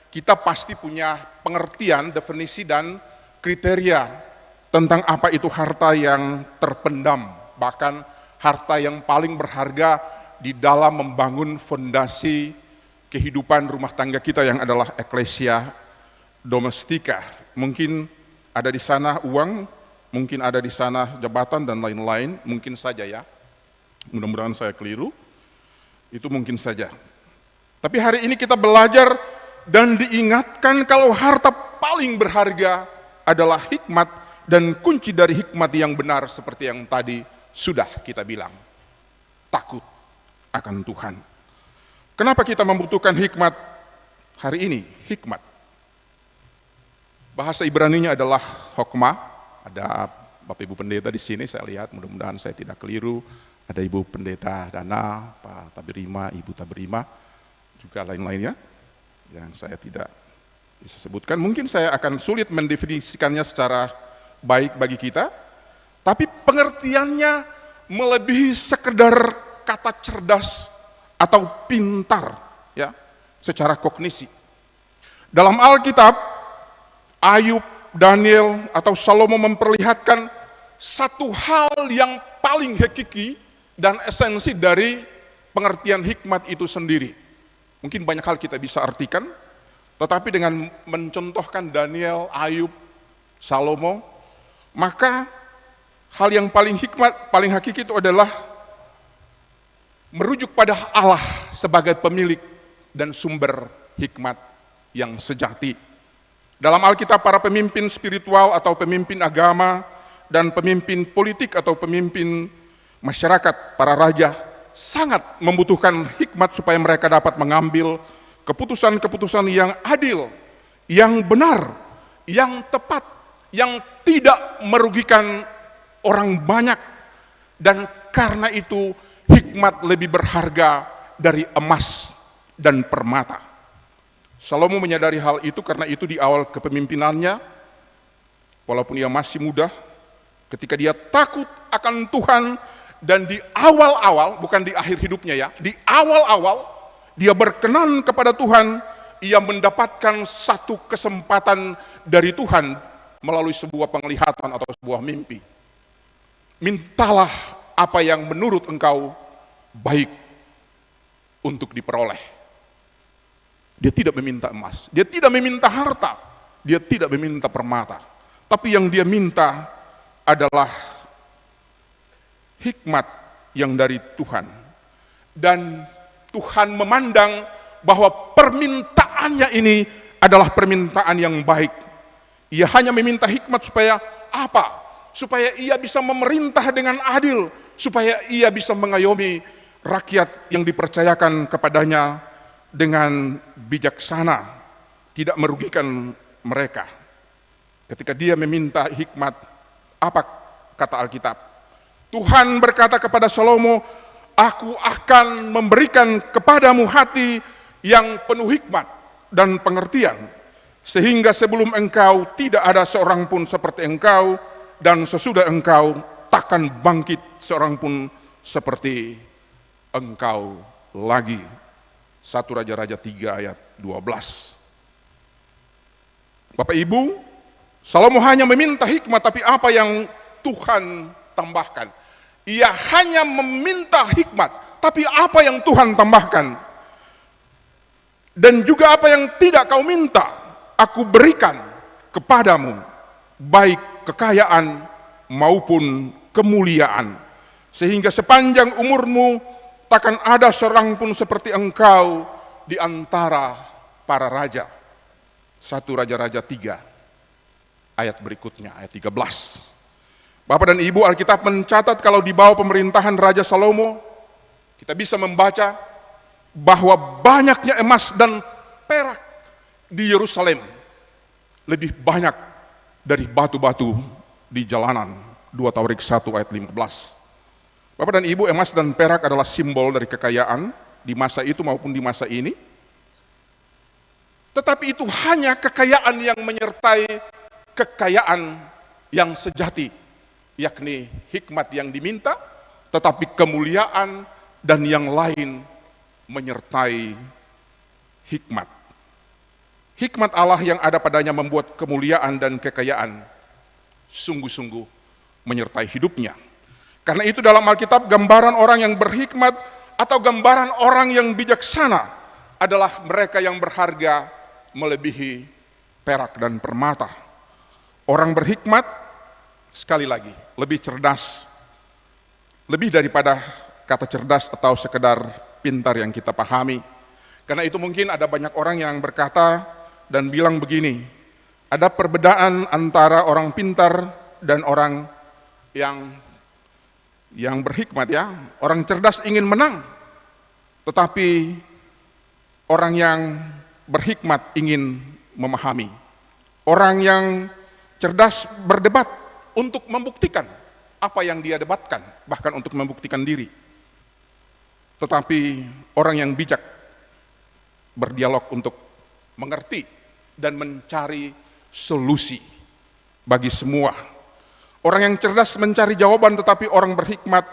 kita pasti punya pengertian, definisi, dan kriteria tentang apa itu harta yang terpendam, bahkan harta yang paling berharga di dalam membangun fondasi kehidupan rumah tangga kita yang adalah eklesia domestika. Mungkin ada di sana uang, mungkin ada di sana jabatan dan lain-lain, mungkin saja ya. Mudah-mudahan saya keliru. Itu mungkin saja. Tapi hari ini kita belajar dan diingatkan kalau harta paling berharga adalah hikmat, dan kunci dari hikmat yang benar seperti yang tadi sudah kita bilang, takut akan Tuhan. Kenapa kita membutuhkan hikmat hari ini? Hikmat, bahasa Ibraninya adalah hokmah. Ada Bapak Ibu Pendeta di sini, saya lihat, mudah-mudahan saya tidak keliru. Ada Ibu Pendeta Dana, Pak Tabirima, Ibu Tabirima, juga lain-lainnya yang saya tidak bisa sebutkan. Mungkin saya akan sulit mendefinisikannya secara baik bagi kita, tapi pengertiannya melebihi sekedar kata cerdas atau pintar, ya, secara kognisi. Dalam Alkitab, Ayub, Daniel, atau Salomo memperlihatkan satu hal yang paling hakiki dan esensi dari pengertian hikmat itu sendiri. Mungkin banyak hal kita bisa artikan, tetapi dengan mencontohkan Daniel, Ayub, Salomo, maka hal yang paling hikmat, paling hakiki itu adalah merujuk pada Allah sebagai pemilik dan sumber hikmat yang sejati. Dalam Alkitab, para pemimpin spiritual atau pemimpin agama dan pemimpin politik atau pemimpin masyarakat, para raja, sangat membutuhkan hikmat supaya mereka dapat mengambil keputusan-keputusan yang adil, yang benar, yang tepat, yang tidak merugikan orang banyak, dan karena itu hikmat lebih berharga dari emas dan permata. Salomo menyadari hal itu, karena itu di awal kepemimpinannya, walaupun ia masih muda, ketika dia takut akan Tuhan, dan di awal-awal, bukan di akhir hidupnya ya, di awal-awal dia berkenan kepada Tuhan, ia mendapatkan satu kesempatan dari Tuhan melalui sebuah penglihatan atau sebuah mimpi. Mintalah apa yang menurut engkau baik untuk diperoleh. Dia tidak meminta emas, dia tidak meminta harta, dia tidak meminta permata, tapi yang dia minta adalah hikmat yang dari Tuhan. Dan Tuhan memandang bahwa permintaannya ini adalah permintaan yang baik. Ia hanya meminta hikmat supaya apa? Supaya ia bisa memerintah dengan adil, supaya ia bisa mengayomi rakyat yang dipercayakan kepadanya dengan bijaksana, tidak merugikan mereka. Ketika dia meminta hikmat, apa kata Alkitab? Tuhan berkata kepada Salomo, aku akan memberikan kepadamu hati yang penuh hikmat dan pengertian, sehingga sebelum engkau tidak ada seorang pun seperti engkau, dan sesudah engkau takkan bangkit seorang pun seperti engkau lagi. 1 Raja-Raja 3 ayat 12. Bapak Ibu, Salomo hanya meminta hikmat, tapi apa yang Tuhan tambahkan? Ia hanya meminta hikmat, tapi apa yang Tuhan tambahkan? Dan juga apa yang tidak kau minta, aku berikan kepadamu, baik kekayaan maupun kemuliaan, sehingga sepanjang umurmu takkan ada seorang pun seperti engkau di antara para raja. 1 Raja-Raja 3 ayat berikutnya, ayat 13. Bapak dan Ibu, Alkitab mencatat kalau di bawah pemerintahan Raja Salomo, kita bisa membaca bahwa banyaknya emas dan perak di Yerusalem lebih banyak dari batu-batu di jalanan. 2 Tawarik 1 ayat 15. Bapak dan Ibu, emas dan perak adalah simbol dari kekayaan di masa itu maupun di masa ini. Tetapi itu hanya kekayaan yang menyertai kekayaan yang sejati, yakni hikmat yang diminta, tetapi kemuliaan dan yang lain menyertai hikmat. Hikmat Allah yang ada padanya membuat kemuliaan dan kekayaan sungguh-sungguh menyertai hidupnya. Karena itu dalam Alkitab gambaran orang yang berhikmat atau gambaran orang yang bijaksana adalah mereka yang berharga melebihi perak dan permata. Orang berhikmat, sekali lagi, lebih cerdas, lebih daripada kata cerdas atau sekedar pintar yang kita pahami. Karena itu mungkin ada banyak orang yang berkata dan bilang begini, ada perbedaan antara orang pintar dan orang yang berhikmat ya. Orang cerdas ingin menang, tetapi orang yang berhikmat ingin memahami. Orang yang cerdas berdebat untuk membuktikan apa yang dia debatkan, bahkan untuk membuktikan diri. Tetapi orang yang bijak berdialog untuk mengerti dan mencari solusi bagi semua. Orang yang cerdas mencari jawaban, tetapi orang berhikmat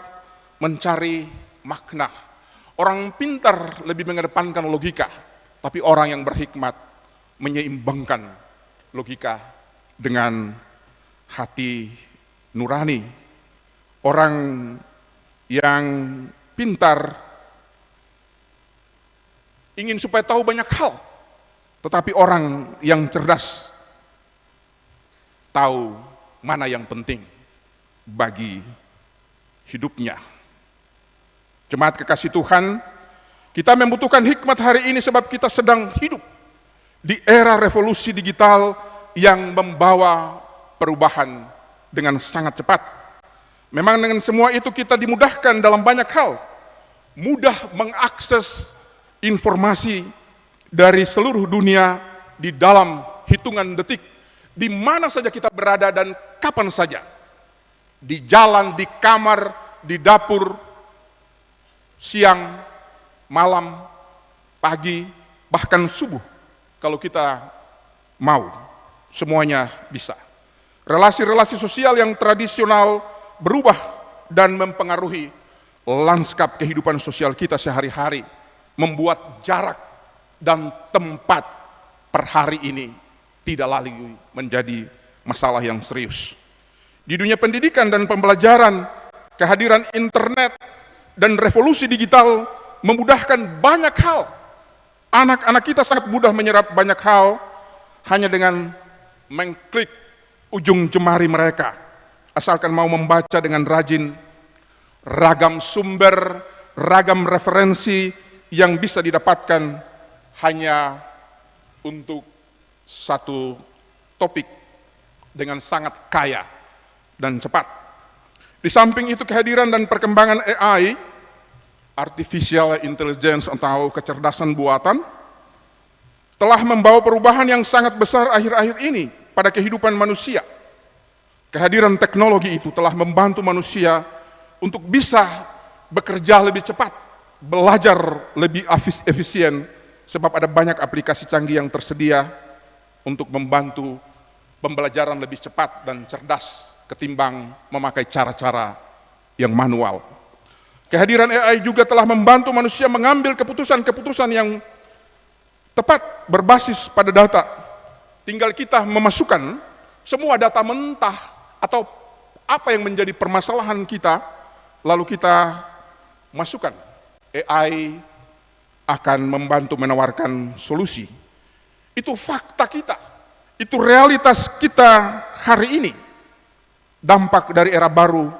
mencari makna. Orang pintar lebih mengedepankan logika, tapi orang yang berhikmat menyeimbangkan logika dengan hati nurani. Orang yang pintar ingin supaya tahu banyak hal, tetapi orang yang cerdas tahu mana yang penting bagi hidupnya. Jemaat kekasih Tuhan, kita membutuhkan hikmat hari ini sebab kita sedang hidup di era revolusi digital yang membawa perubahan dengan sangat cepat. Memang dengan semua itu kita dimudahkan dalam banyak hal, mudah mengakses informasi dari seluruh dunia di dalam hitungan detik, di mana saja kita berada dan kapan saja, di jalan, di kamar, di dapur, siang, malam, pagi, bahkan subuh, kalau kita mau, semuanya bisa. Relasi-relasi sosial yang tradisional berubah dan mempengaruhi lanskap kehidupan sosial kita sehari-hari, membuat jarak dan tempat per hari ini tidak lagi menjadi masalah yang serius. Di dunia pendidikan dan pembelajaran, kehadiran internet dan revolusi digital memudahkan banyak hal. Anak-anak kita sangat mudah menyerap banyak hal hanya dengan mengklik ujung jemari mereka, asalkan mau membaca dengan rajin. Ragam sumber, ragam referensi yang bisa didapatkan hanya untuk satu topik dengan sangat kaya dan cepat. Di samping itu kehadiran dan perkembangan AI, artificial intelligence atau kecerdasan buatan, telah membawa perubahan yang sangat besar akhir-akhir ini pada kehidupan manusia. Kehadiran teknologi itu telah membantu manusia untuk bisa bekerja lebih cepat, belajar lebih efisien, sebab ada banyak aplikasi canggih yang tersedia untuk membantu pembelajaran lebih cepat dan cerdas ketimbang memakai cara-cara yang manual. Kehadiran AI juga telah membantu manusia mengambil keputusan-keputusan yang tepat berbasis pada data. Tinggal kita memasukkan semua data mentah atau apa yang menjadi permasalahan kita, lalu kita masukkan. AI akan membantu menawarkan solusi. Itu fakta kita, itu realitas kita hari ini. Dampak dari era baru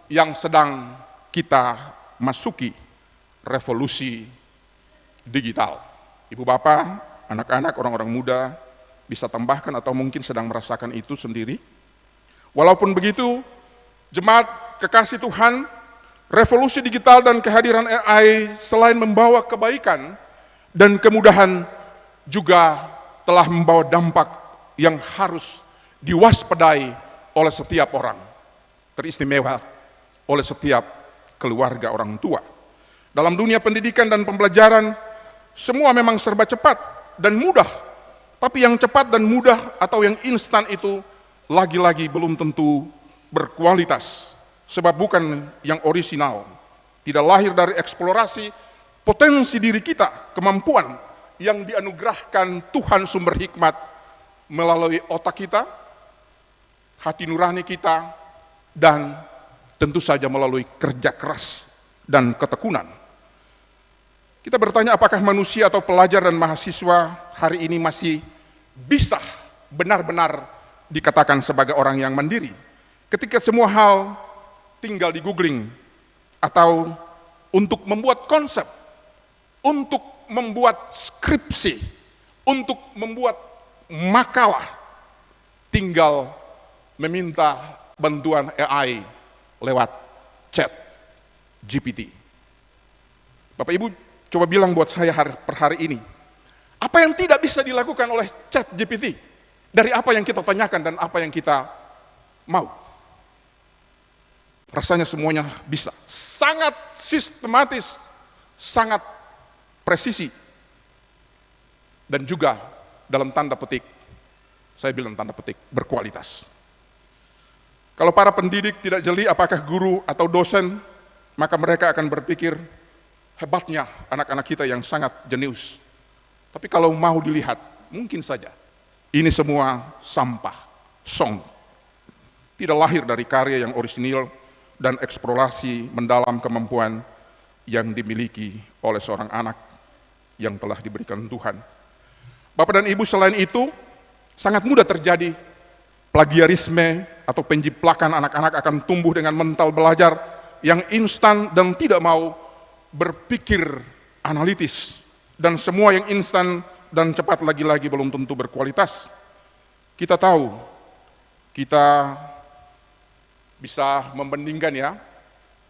yang sedang kita masuki. revolusi digital. Ibu bapak, anak-anak, orang-orang muda bisa tambahkan atau mungkin sedang merasakan itu sendiri. Walaupun begitu, jemaat kekasih Tuhan, revolusi digital dan kehadiran AI selain membawa kebaikan dan kemudahan juga telah membawa dampak yang harus diwaspadai oleh setiap orang, teristimewa oleh setiap keluarga orang tua. Dalam dunia pendidikan dan pembelajaran, semua memang serba cepat dan mudah, tapi yang cepat dan mudah atau yang instan itu lagi-lagi belum tentu berkualitas, sebab bukan yang orisinal, tidak lahir dari eksplorasi potensi diri kita, kemampuan yang dianugerahkan Tuhan sumber hikmat melalui otak kita, hati nurani kita, dan tentu saja melalui kerja keras dan ketekunan. Kita bertanya apakah manusia atau pelajar dan mahasiswa hari ini masih bisa benar-benar dikatakan sebagai orang yang mandiri ketika semua hal tinggal di googling, atau untuk membuat konsep, untuk membuat skripsi, untuk membuat makalah tinggal meminta bantuan AI lewat chat GPT. Bapak Ibu coba bilang buat saya per hari ini, apa yang tidak bisa dilakukan oleh chat GPT dari apa yang kita tanyakan dan apa yang kita mau? Rasanya semuanya bisa, sangat sistematis, sangat presisi, dan juga dalam tanda petik, saya bilang tanda petik, berkualitas. Kalau para pendidik tidak jeli apakah guru atau dosen, maka mereka akan berpikir hebatnya anak-anak kita yang sangat jenius. Tapi kalau mau dilihat, mungkin saja ini semua sampah, song. Tidak lahir dari karya yang orisinil dan eksplorasi mendalam kemampuan yang dimiliki oleh seorang anak yang telah diberikan Tuhan. Bapak dan Ibu, selain itu, sangat mudah terjadi plagiarisme atau penjiplakan. Anak-anak akan tumbuh dengan mental belajar yang instan dan tidak mau berpikir analitis, dan semua yang instan dan cepat lagi-lagi belum tentu berkualitas. Kita tahu, kita bisa membandingkan ya,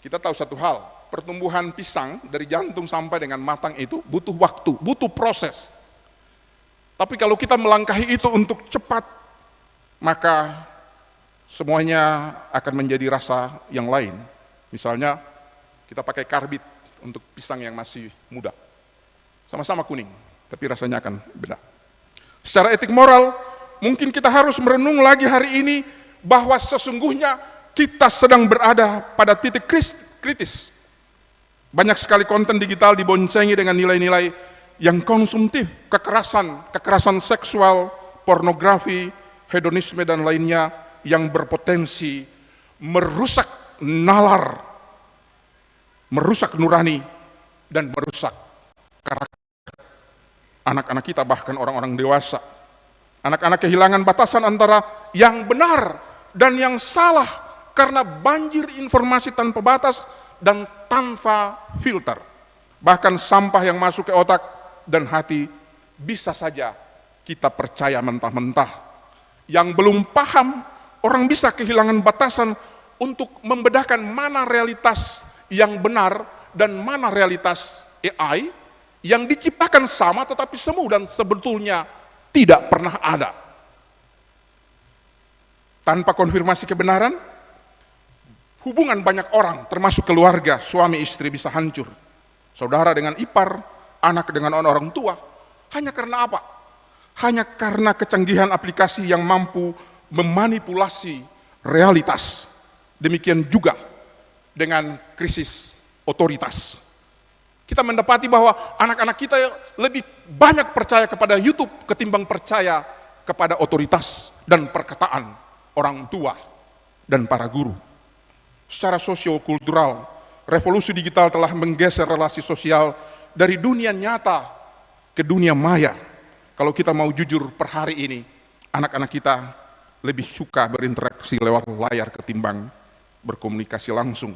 kita tahu satu hal, pertumbuhan pisang dari jantung sampai dengan matang itu butuh waktu, butuh proses. Tapi kalau kita melangkahi itu untuk cepat, maka semuanya akan menjadi rasa yang lain. Misalnya kita pakai karbit untuk pisang yang masih muda, sama-sama kuning, tapi rasanya akan beda. Secara etik moral, mungkin kita harus merenung lagi hari ini bahwa sesungguhnya kita sedang berada pada titik kritis. Banyak sekali konten digital diboncengi dengan nilai-nilai yang konsumtif, kekerasan seksual, pornografi, hedonisme dan lainnya yang berpotensi merusak nalar, merusak nurani, dan merusak karakter anak-anak kita, bahkan orang-orang dewasa. Anak-anak kehilangan batasan antara yang benar dan yang salah karena banjir informasi tanpa batas dan tanpa filter. Bahkan sampah yang masuk ke otak dan hati bisa saja kita percaya mentah-mentah. Yang belum paham, orang bisa kehilangan batasan untuk membedakan mana realitas yang benar dan mana realitas AI yang diciptakan sama tetapi semu dan sebetulnya tidak pernah ada. Tanpa konfirmasi kebenaran, hubungan banyak orang termasuk keluarga, suami istri bisa hancur. Saudara dengan ipar, anak dengan orang tua. Hanya karena apa? Hanya karena kecanggihan aplikasi yang mampu memanipulasi realitas. Demikian juga dengan krisis otoritas. Kita mendapati bahwa anak-anak kita lebih banyak percaya kepada YouTube ketimbang percaya kepada otoritas dan perkataan orang tua dan para guru. Secara sosio-kultural, revolusi digital telah menggeser relasi sosial dari dunia nyata ke dunia maya. Kalau kita mau jujur per hari ini, anak-anak kita lebih suka berinteraksi lewat layar ketimbang berkomunikasi langsung.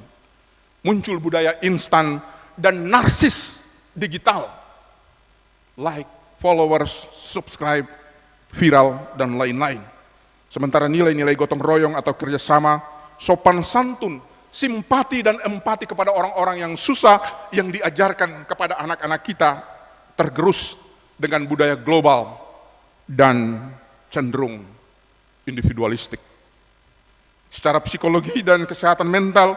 Muncul budaya instan dan narsis digital, like, followers, subscribe, viral, dan lain-lain. Sementara nilai-nilai gotong royong atau kerjasama, sopan santun, simpati dan empati kepada orang-orang yang susah yang diajarkan kepada anak-anak kita tergerus dengan budaya global dan cenderung individualistik. Secara psikologi dan kesehatan mental,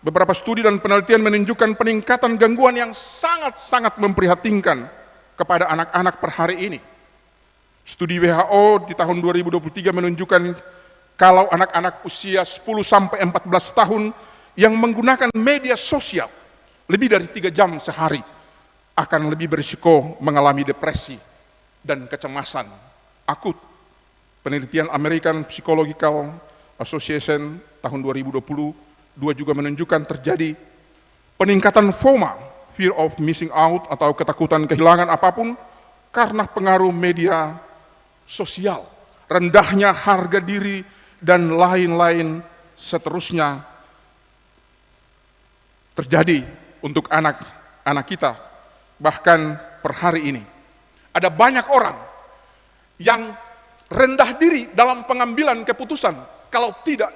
beberapa studi dan penelitian menunjukkan peningkatan gangguan yang sangat-sangat memprihatinkan kepada anak-anak per hari ini. Studi WHO di tahun 2023 menunjukkan kalau anak-anak usia 10-14 tahun yang menggunakan media sosial lebih dari 3 jam sehari akan lebih berisiko mengalami depresi dan kecemasan akut. Penelitian American Psychological Association tahun 2022 juga menunjukkan terjadi peningkatan FOMA, fear of missing out, atau ketakutan kehilangan apapun karena pengaruh media sosial, rendahnya harga diri, dan lain-lain seterusnya terjadi untuk anak-anak kita. Bahkan per hari ini ada banyak orang yang rendah diri dalam pengambilan keputusan kalau tidak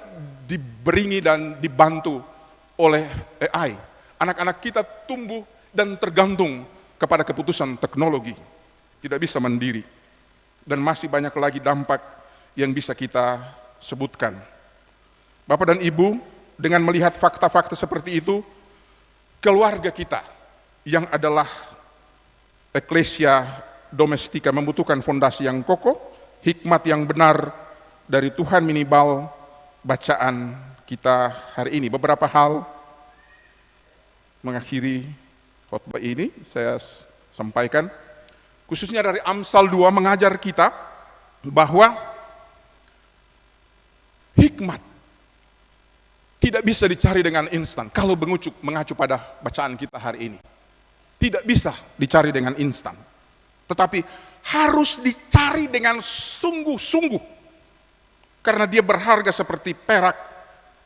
diberingi dan dibantu oleh AI. Anak-anak kita tumbuh dan tergantung kepada keputusan teknologi, tidak bisa mandiri. Dan masih banyak lagi dampak yang bisa kita sebutkan. Bapak dan Ibu, dengan melihat fakta-fakta seperti itu, keluarga kita yang adalah eklesia domestika membutuhkan fondasi yang kokoh, hikmat yang benar dari Tuhan minimal bacaan kita hari ini. Beberapa hal mengakhiri khotbah ini saya sampaikan, khususnya dari Amsal 2 mengajar kita bahwa hikmat tidak bisa dicari dengan instan. Kalau mengacu pada bacaan kita hari ini, tidak bisa dicari dengan instan, tetapi harus dicari dengan sungguh-sungguh, karena dia berharga seperti perak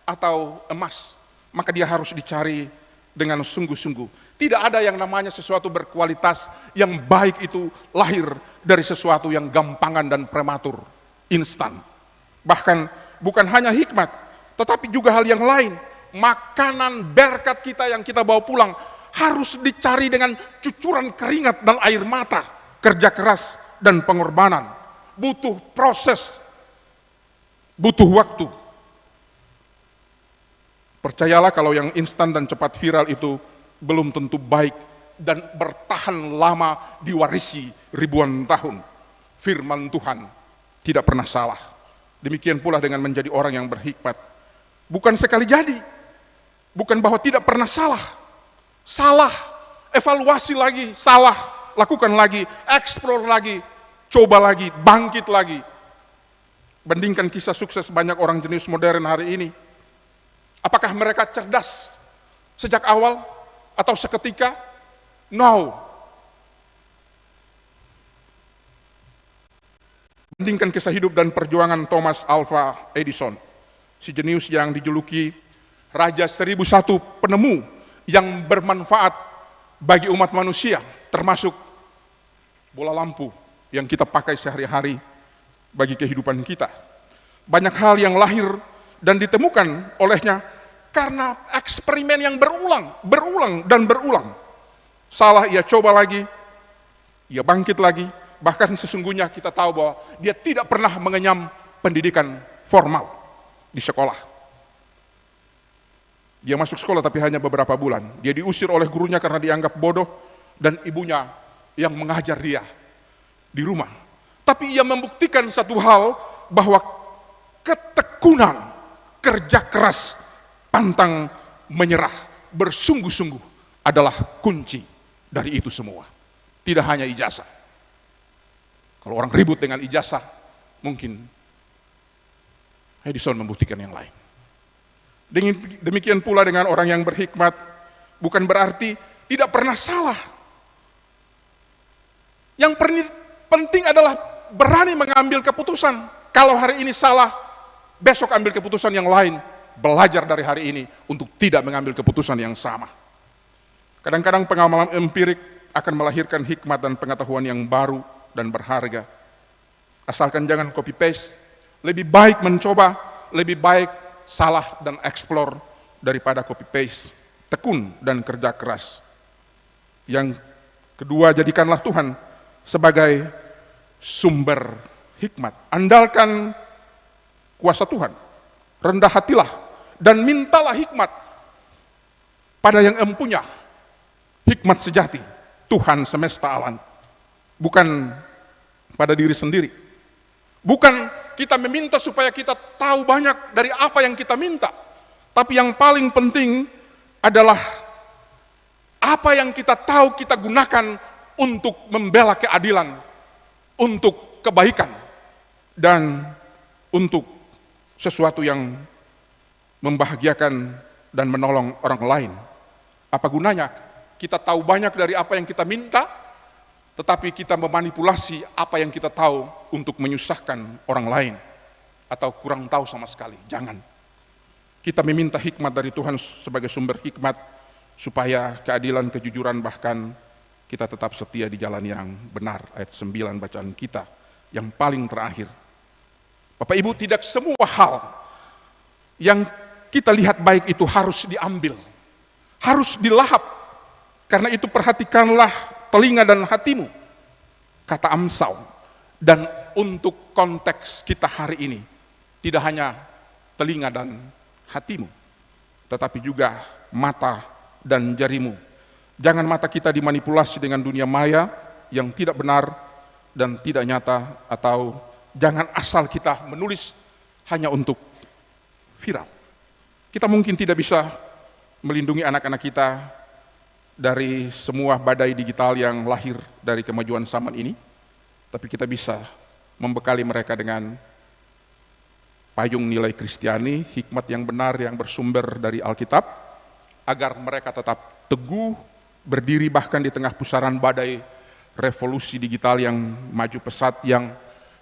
atau emas, maka dia harus dicari dengan sungguh-sungguh. Tidak ada yang namanya sesuatu berkualitas yang baik itu lahir dari sesuatu yang gampangan dan prematur, instan. Bahkan bukan hanya hikmat, tetapi juga hal yang lain. Makanan berkat kita yang kita bawa pulang harus dicari dengan cucuran keringat dan air mata, kerja keras dan pengorbanan. Butuh proses, butuh waktu. Percayalah kalau yang instan dan cepat viral itu belum tentu baik dan bertahan lama diwarisi ribuan tahun. Firman Tuhan tidak pernah salah. Demikian pula dengan menjadi orang yang berhikmat. Bukan sekali jadi, bukan bahwa tidak pernah salah. Salah, evaluasi lagi, salah, lakukan lagi, eksplor lagi, coba lagi, bangkit lagi. Bandingkan kisah sukses banyak orang jenis modern hari ini. Apakah mereka cerdas sejak awal atau seketika? No. Bandingkan kisah hidup dan perjuangan Thomas Alva Edison, si jenius yang dijuluki Raja 1001 penemu yang bermanfaat bagi umat manusia, termasuk bola lampu yang kita pakai sehari-hari bagi kehidupan kita. Banyak hal yang lahir dan ditemukan olehnya karena eksperimen yang berulang dan berulang. Salah, ia coba lagi, ia bangkit lagi. Bahkan sesungguhnya kita tahu bahwa dia tidak pernah mengenyam pendidikan formal di sekolah. Dia masuk sekolah tapi hanya beberapa bulan. Dia diusir oleh gurunya karena dianggap bodoh dan ibunya yang mengajar dia di rumah. Tapi ia membuktikan satu hal, bahwa ketekunan, kerja keras, pantang menyerah, bersungguh-sungguh adalah kunci dari itu semua. Tidak hanya ijazah. Kalau orang ribut dengan ijazah, mungkin Edison membuktikan yang lain. Demikian pula dengan orang yang berhikmat, bukan berarti tidak pernah salah. Yang penting adalah berani mengambil keputusan. Kalau hari ini salah, besok ambil keputusan yang lain. Belajar dari hari ini untuk tidak mengambil keputusan yang sama. Kadang-kadang pengalaman empirik akan melahirkan hikmat dan pengetahuan yang baru dan berharga. Asalkan jangan copy paste, lebih baik mencoba, lebih baik salah dan explore daripada copy paste. Tekun dan kerja keras. Yang kedua, jadikanlah Tuhan sebagai sumber hikmat. Andalkan kuasa Tuhan, rendah hatilah dan mintalah hikmat pada yang empunya hikmat sejati, Tuhan semesta alam, bukan pada diri sendiri. Bukan kita meminta supaya kita tahu banyak dari apa yang kita minta, tapi yang paling penting adalah apa yang kita tahu kita gunakan untuk membela keadilan, untuk kebaikan, dan untuk sesuatu yang membahagiakan dan menolong orang lain. Apa gunanya kita tahu banyak dari apa yang kita minta, tetapi kita memanipulasi apa yang kita tahu untuk menyusahkan orang lain, atau kurang tahu sama sekali. Jangan. Kita meminta hikmat dari Tuhan sebagai sumber hikmat, supaya keadilan, kejujuran, bahkan kita tetap setia di jalan yang benar. Ayat 9 bacaan kita yang paling terakhir. Bapak Ibu, tidak semua hal yang kita lihat baik itu harus diambil, harus dilahap. Karena itu perhatikanlah telinga dan hatimu, kata Amsal. Dan untuk konteks kita hari ini, tidak hanya telinga dan hatimu, tetapi juga mata dan jarimu. Jangan mata kita dimanipulasi dengan dunia maya yang tidak benar dan tidak nyata, atau jangan asal kita menulis hanya untuk viral. Kita mungkin tidak bisa melindungi anak-anak kita dari semua badai digital yang lahir dari kemajuan zaman ini, tapi kita bisa membekali mereka dengan payung nilai Kristiani, hikmat yang benar yang bersumber dari Alkitab, agar mereka tetap teguh berdiri bahkan di tengah pusaran badai revolusi digital yang maju pesat, yang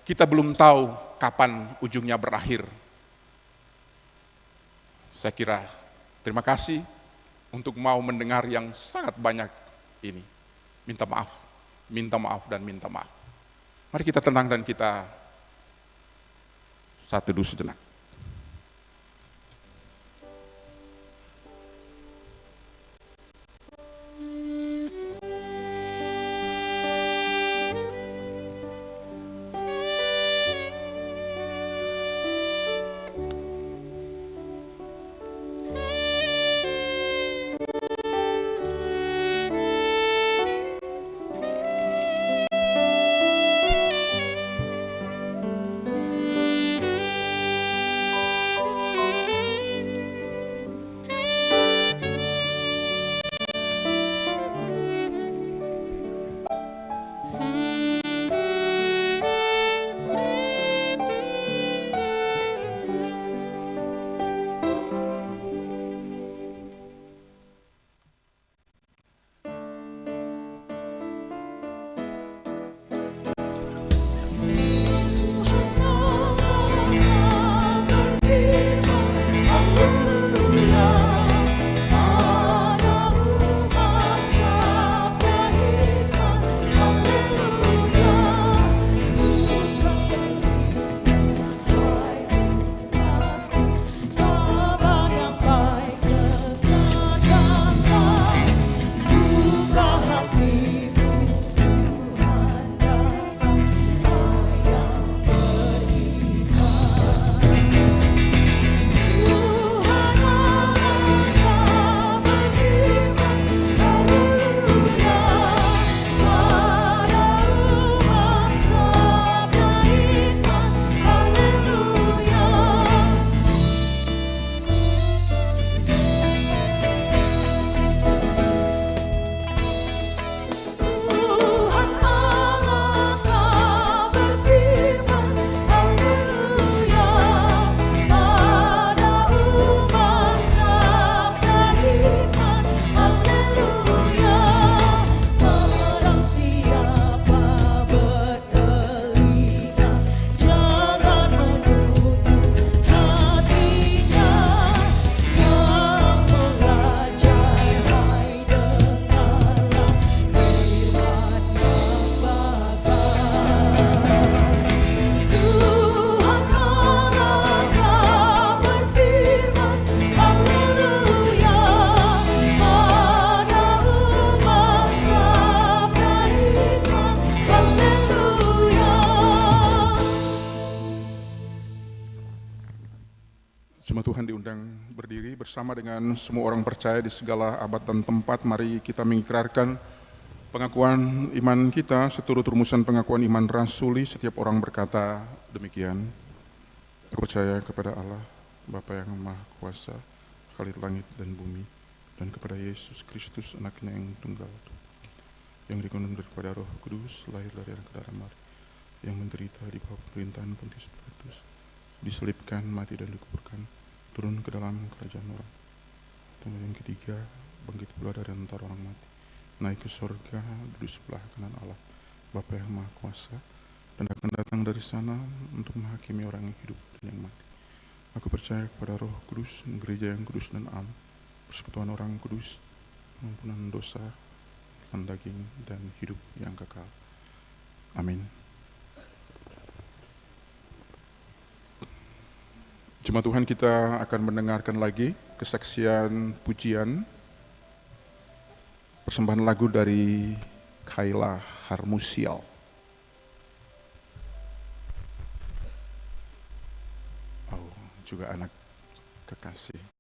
kita belum tahu kapan ujungnya berakhir. Saya kira terima kasih untuk mau mendengar yang sangat banyak ini. Minta maaf, dan minta maaf. Mari kita tenang dan kita satu dulu sejenak. bersama dengan semua orang percaya di segala abad dan tempat, mari kita mengikrarkan pengakuan iman kita seturut rumusan pengakuan iman rasuli. Setiap orang berkata demikian. Aku percaya kepada Allah, Bapa yang Maha Kuasa, Khalid langit dan bumi, dan kepada Yesus Kristus, anaknya yang tunggal, yang dikandung daripada Roh Kudus, lahir dari anak darah Maria, yang menderita di bawah pemerintahan Pontius Pilatus, diselibkan, mati dan dikuburkan, turun ke dalam kerajaan orang. Dan yang ketiga, bangkit pula dari antara orang mati, naik ke surga, duduk sebelah kanan Allah, Bapa yang Maha Kuasa, dan akan datang dari sana untuk menghakimi orang yang hidup dan yang mati. Aku percaya kepada Roh Kudus, gereja yang kudus dan am, persekutuan orang kudus, pengampunan dosa, dan daging, dan hidup yang kekal. Amin. Jemaat Tuhan, kita akan mendengarkan lagi kesaksian pujian, persembahan lagu dari Kayla Harmusial. Oh, juga anak kekasih.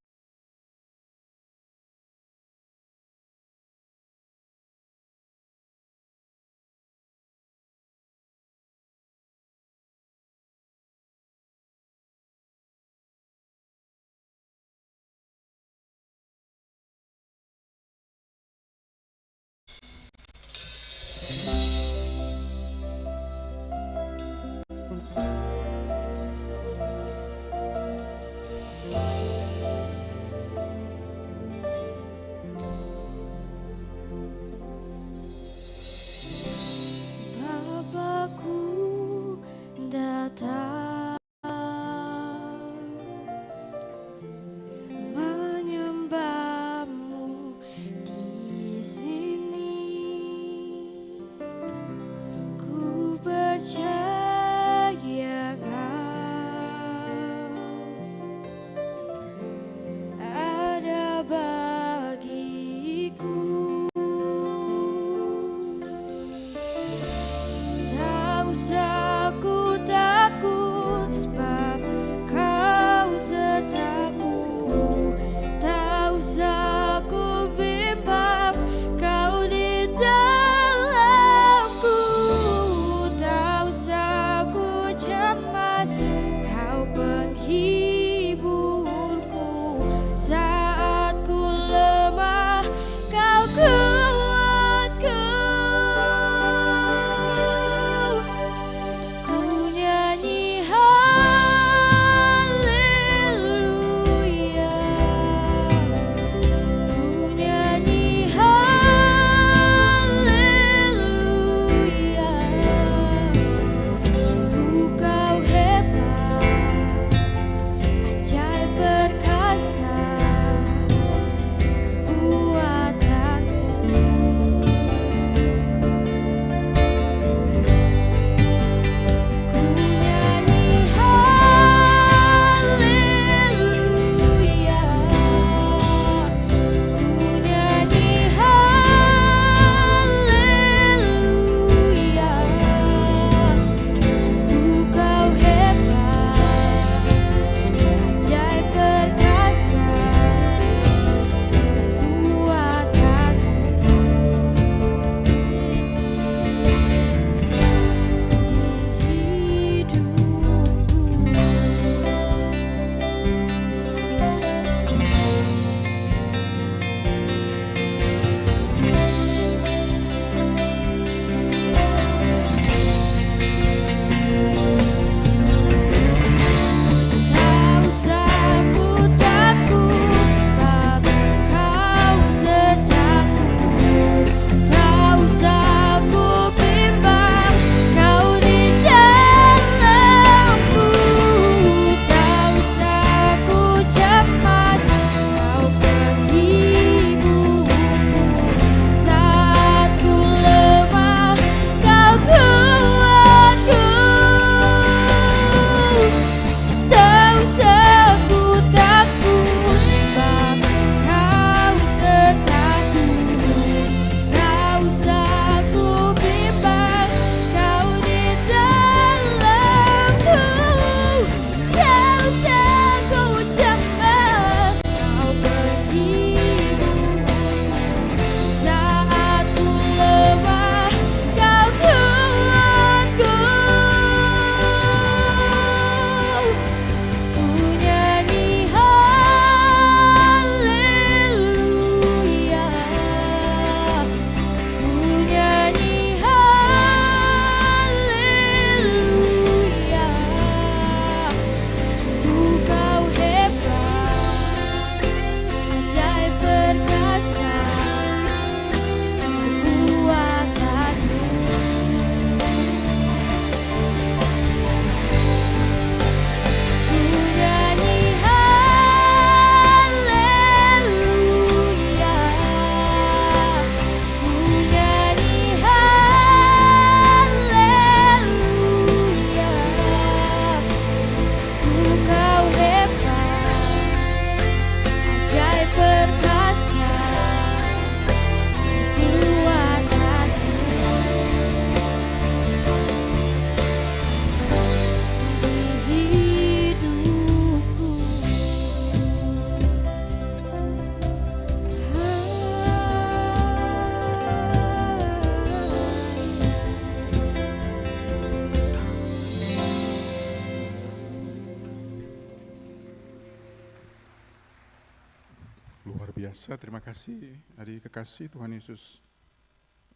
biasa. Terima kasih adik kekasih, Tuhan Yesus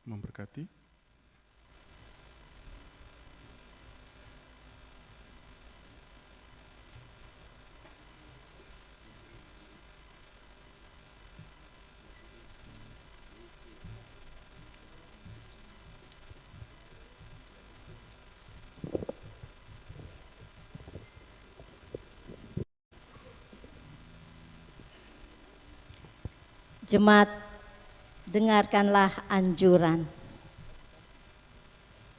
memberkati. Jemaat, dengarkanlah anjuran.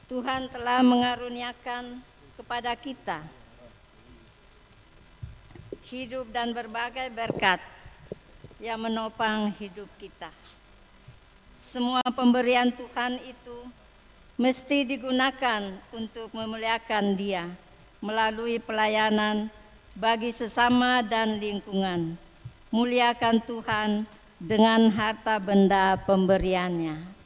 Tuhan telah mengaruniakan kepada kita hidup dan berbagai berkat yang menopang hidup kita. Semua pemberian Tuhan itu mesti digunakan untuk memuliakan Dia melalui pelayanan bagi sesama dan lingkungan. Muliakan Tuhan dengan harta benda pemberiannya.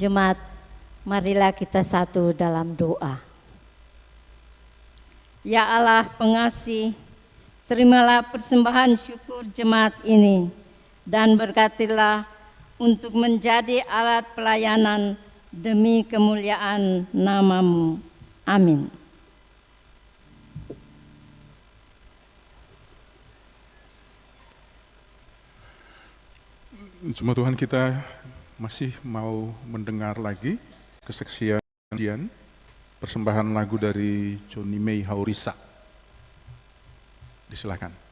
Jemaat, marilah kita satu dalam doa. Ya Allah pengasih, terimalah persembahan syukur jemaat ini dan berkatilah untuk menjadi alat pelayanan demi kemuliaan nama-Mu. Amin. Jemaat Tuhan, kita masih mau mendengar lagi kesaksian persembahan lagu dari Johnny May Haurisa. Disilakan.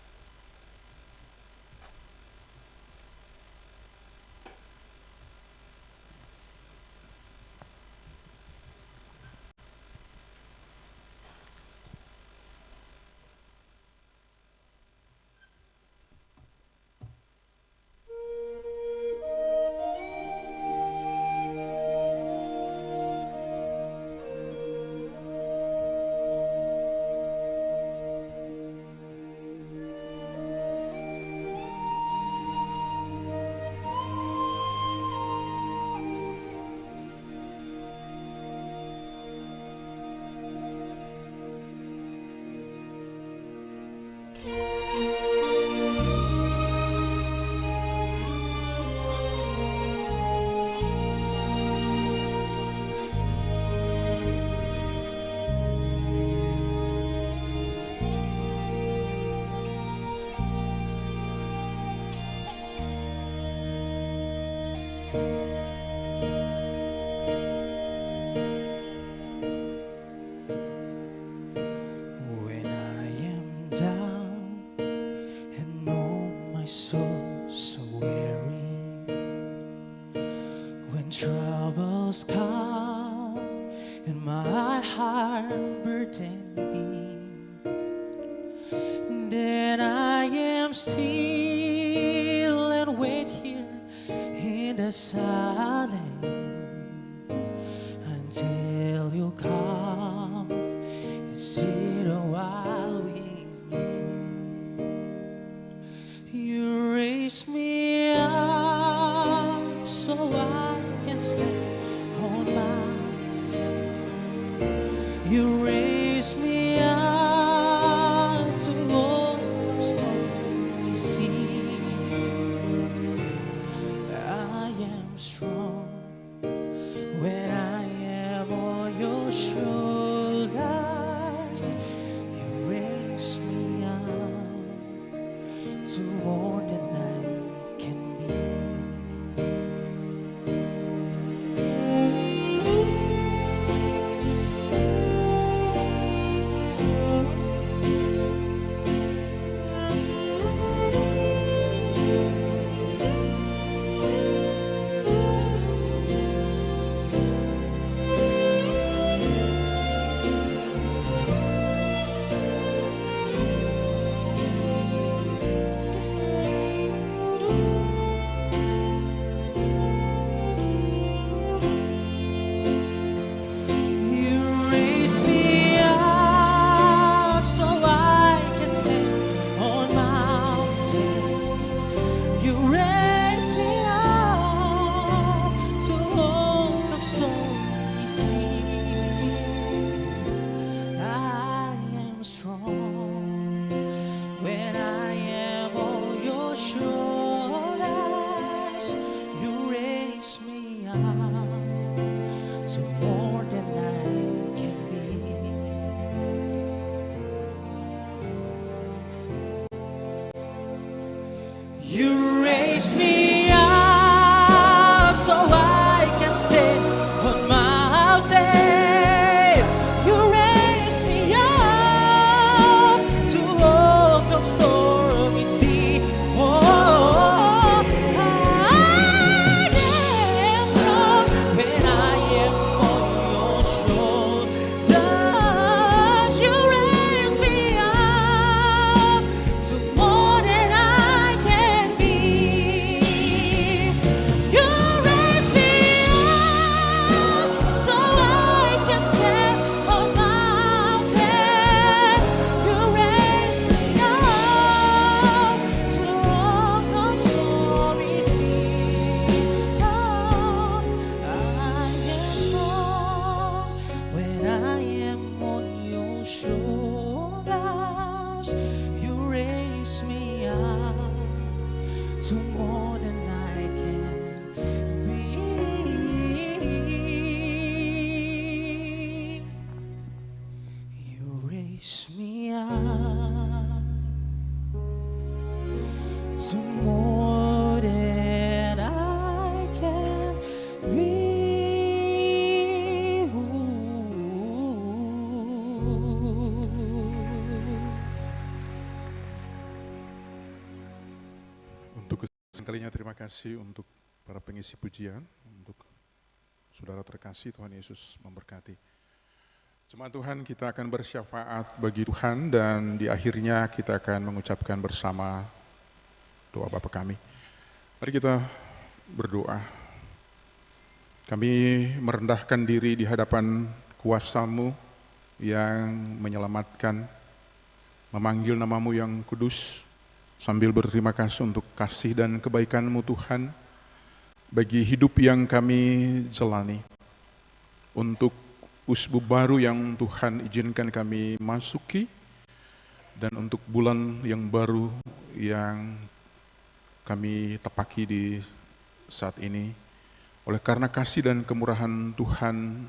When I am down and know my soul so weary, when troubles come and my heart burden be, then I am still and wait here in the silence until you come and sit a while with me. You raise me up so I can stand on mountain. You raise me up to overcome stormy sea. I am strong when I am on your shoulders. You raise me up to more than I can be. You raise me up so I can stand on mountain. You raise me up to overcome stormy sea. I am strong when I am on your shoulders. You raise me up to more than I can be. You raise me up so I can stand on mountain. You raise me up to overcome stormy sea. Oh, I am strong when I am on your shoulders. You raise me up to more than I can be. Kalinya terima kasih untuk para pengisi pujian, untuk saudara terkasih. Tuhan Yesus memberkati. Jemaat Tuhan, kita akan bersyafaat bagi Tuhan dan di akhirnya kita akan mengucapkan bersama doa Bapa kami. Mari kita berdoa. Kami merendahkan diri di hadapan kuasa-Mu yang menyelamatkan, memanggil nama-Mu yang kudus, sambil berterima kasih untuk kasih dan kebaikan-Mu Tuhan, bagi hidup yang kami jalani, untuk usbu baru yang Tuhan izinkan kami masuki, dan untuk bulan yang baru yang kami tepaki di saat ini. Oleh karena kasih dan kemurahan Tuhan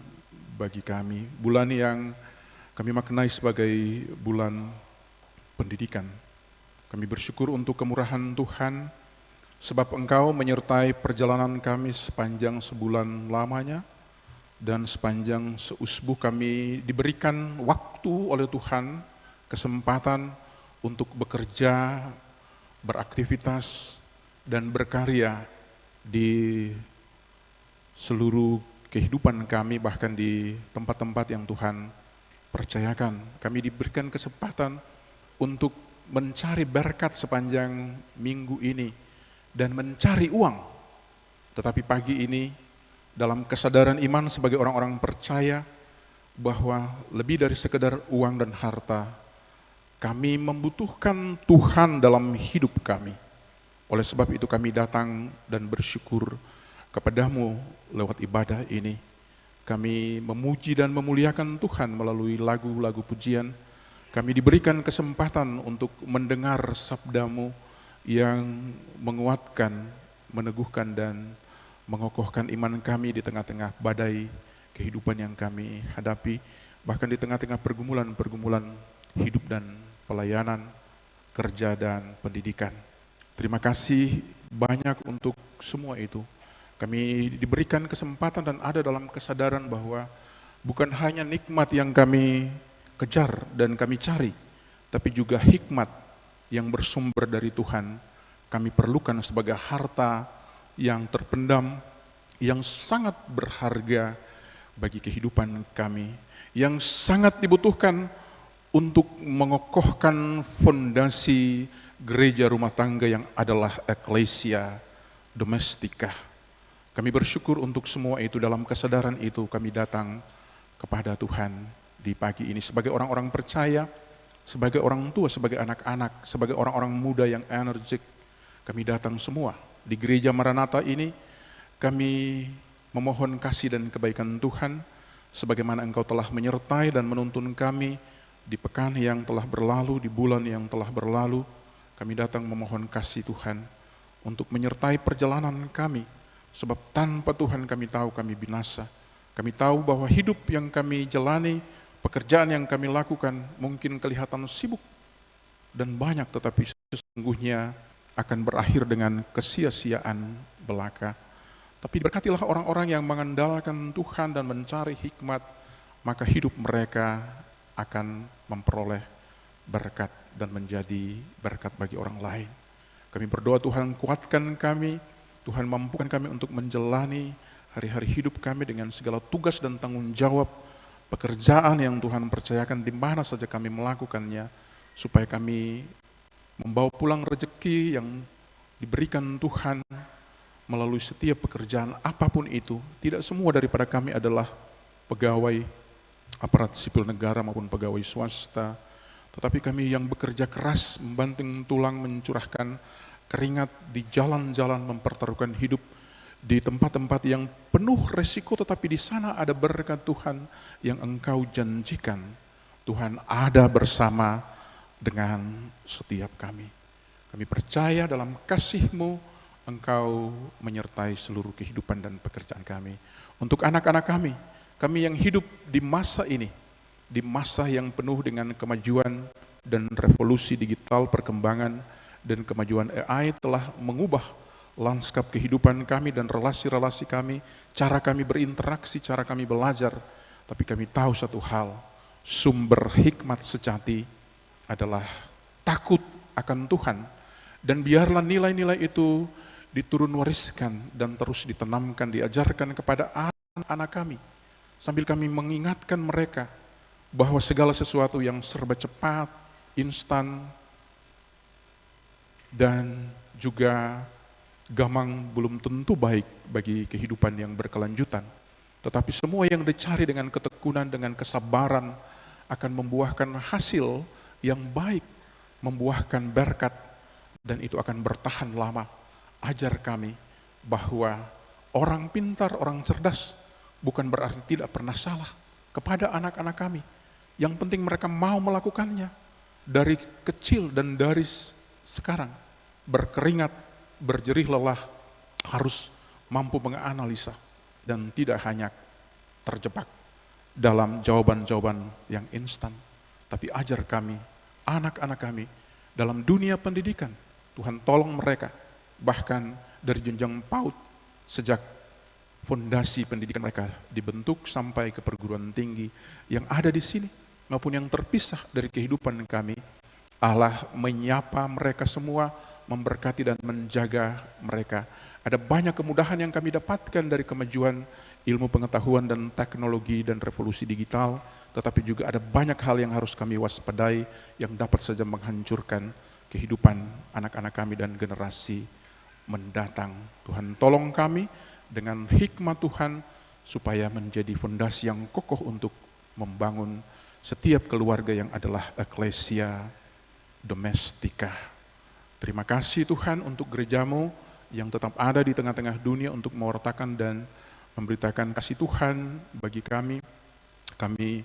bagi kami, bulan yang kami maknai sebagai bulan pendidikan. Kami bersyukur untuk kemurahan Tuhan, sebab Engkau menyertai perjalanan kami sepanjang sebulan lamanya, dan sepanjang seusbuh kami diberikan waktu oleh Tuhan, kesempatan untuk bekerja, beraktivitas, dan berkarya di seluruh kehidupan kami, bahkan di tempat-tempat yang Tuhan percayakan. Kami diberikan kesempatan untuk mencari berkat sepanjang minggu ini dan mencari uang. Tetapi pagi ini, dalam kesadaran iman sebagai orang-orang percaya bahwa lebih dari sekedar uang dan harta, kami membutuhkan Tuhan dalam hidup kami. Oleh sebab itu kami datang dan bersyukur kepadamu lewat ibadah ini. Kami memuji dan memuliakan Tuhan melalui lagu-lagu pujian. Kami diberikan kesempatan untuk mendengar sabda-Mu yang menguatkan, meneguhkan, dan mengokohkan iman kami di tengah-tengah badai kehidupan yang kami hadapi, bahkan di tengah-tengah pergumulan-pergumulan hidup dan pelayanan, kerja dan pendidikan. Terima kasih banyak untuk semua itu. Kami diberikan kesempatan dan ada dalam kesadaran bahwa bukan hanya nikmat yang kami kejar dan kami cari, tapi juga hikmat yang bersumber dari Tuhan kami perlukan sebagai harta yang terpendam, yang sangat berharga bagi kehidupan kami, yang sangat dibutuhkan untuk mengokohkan fondasi gereja rumah tangga yang adalah eklesia domestika. Kami bersyukur untuk semua itu. Dalam kesadaran itu kami datang kepada Tuhan di pagi ini sebagai orang-orang percaya, sebagai orang tua, sebagai anak-anak, sebagai orang-orang muda yang energik. Kami datang semua di gereja Maranatha ini. Kami memohon kasih dan kebaikan Tuhan sebagaimana Engkau telah menyertai dan menuntun kami di pekan yang telah berlalu, di bulan yang telah berlalu. Kami datang memohon kasih Tuhan untuk menyertai perjalanan kami, sebab tanpa Tuhan kami tahu kami binasa. Kami tahu bahwa hidup yang kami jalani, pekerjaan yang kami lakukan mungkin kelihatan sibuk dan banyak, tetapi sesungguhnya akan berakhir dengan kesia-siaan belaka. Tapi berkatilah orang-orang yang mengandalkan Tuhan dan mencari hikmat, maka hidup mereka akan memperoleh berkat dan menjadi berkat bagi orang lain. Kami berdoa Tuhan kuatkan kami, Tuhan mampukan kami untuk menjalani hari-hari hidup kami dengan segala tugas dan tanggung jawab pekerjaan yang Tuhan percayakan di mana saja kami melakukannya, supaya kami membawa pulang rezeki yang diberikan Tuhan melalui setiap pekerjaan apapun itu. Tidak semua daripada kami adalah pegawai aparat sipil negara maupun pegawai swasta, tetapi kami yang bekerja keras, membanting tulang, mencurahkan keringat di jalan-jalan, mempertaruhkan hidup di tempat-tempat yang penuh resiko, tetapi di sana ada berkat Tuhan yang Engkau janjikan. Tuhan ada bersama dengan setiap kami. Kami percaya dalam kasih-Mu, Engkau menyertai seluruh kehidupan dan pekerjaan kami. Untuk anak-anak kami yang hidup di masa ini, di masa yang penuh dengan kemajuan dan revolusi digital, perkembangan dan kemajuan AI telah mengubah lanskap kehidupan kami dan relasi-relasi kami, cara kami berinteraksi, cara kami belajar. Tapi kami tahu satu hal, sumber hikmat sejati adalah takut akan Tuhan. Dan biarlah nilai-nilai itu diturun wariskan dan terus ditanamkan, diajarkan kepada anak-anak kami. Sambil kami mengingatkan mereka bahwa segala sesuatu yang serba cepat, instan, dan juga gamang belum tentu baik bagi kehidupan yang berkelanjutan. Tetapi semua yang dicari dengan ketekunan, dengan kesabaran akan membuahkan hasil yang baik, membuahkan berkat, dan itu akan bertahan lama. Ajar kami bahwa orang pintar, orang cerdas bukan berarti tidak pernah salah kepada anak-anak kami. Yang penting mereka mau melakukannya dari kecil dan dari sekarang. Berkeringat, berjerih lelah, harus mampu menganalisa dan tidak hanya terjebak dalam jawaban-jawaban yang instan. Tapi ajar kami, anak-anak kami dalam dunia pendidikan, Tuhan tolong mereka, bahkan dari jenjang PAUD sejak fondasi pendidikan mereka dibentuk sampai ke perguruan tinggi yang ada di sini maupun yang terpisah dari kehidupan kami. Allah menyapa mereka semua, memberkati dan menjaga mereka. Ada banyak kemudahan yang kami dapatkan dari kemajuan ilmu pengetahuan dan teknologi dan revolusi digital, tetapi juga ada banyak hal yang harus kami waspadai yang dapat saja menghancurkan kehidupan anak-anak kami dan generasi mendatang. Tuhan tolong kami dengan hikmat Tuhan supaya menjadi fondasi yang kokoh untuk membangun setiap keluarga yang adalah eklesia domestika. Terima kasih Tuhan untuk gerejamu yang tetap ada di tengah-tengah dunia untuk mewartakan dan memberitakan kasih Tuhan bagi kami. Kami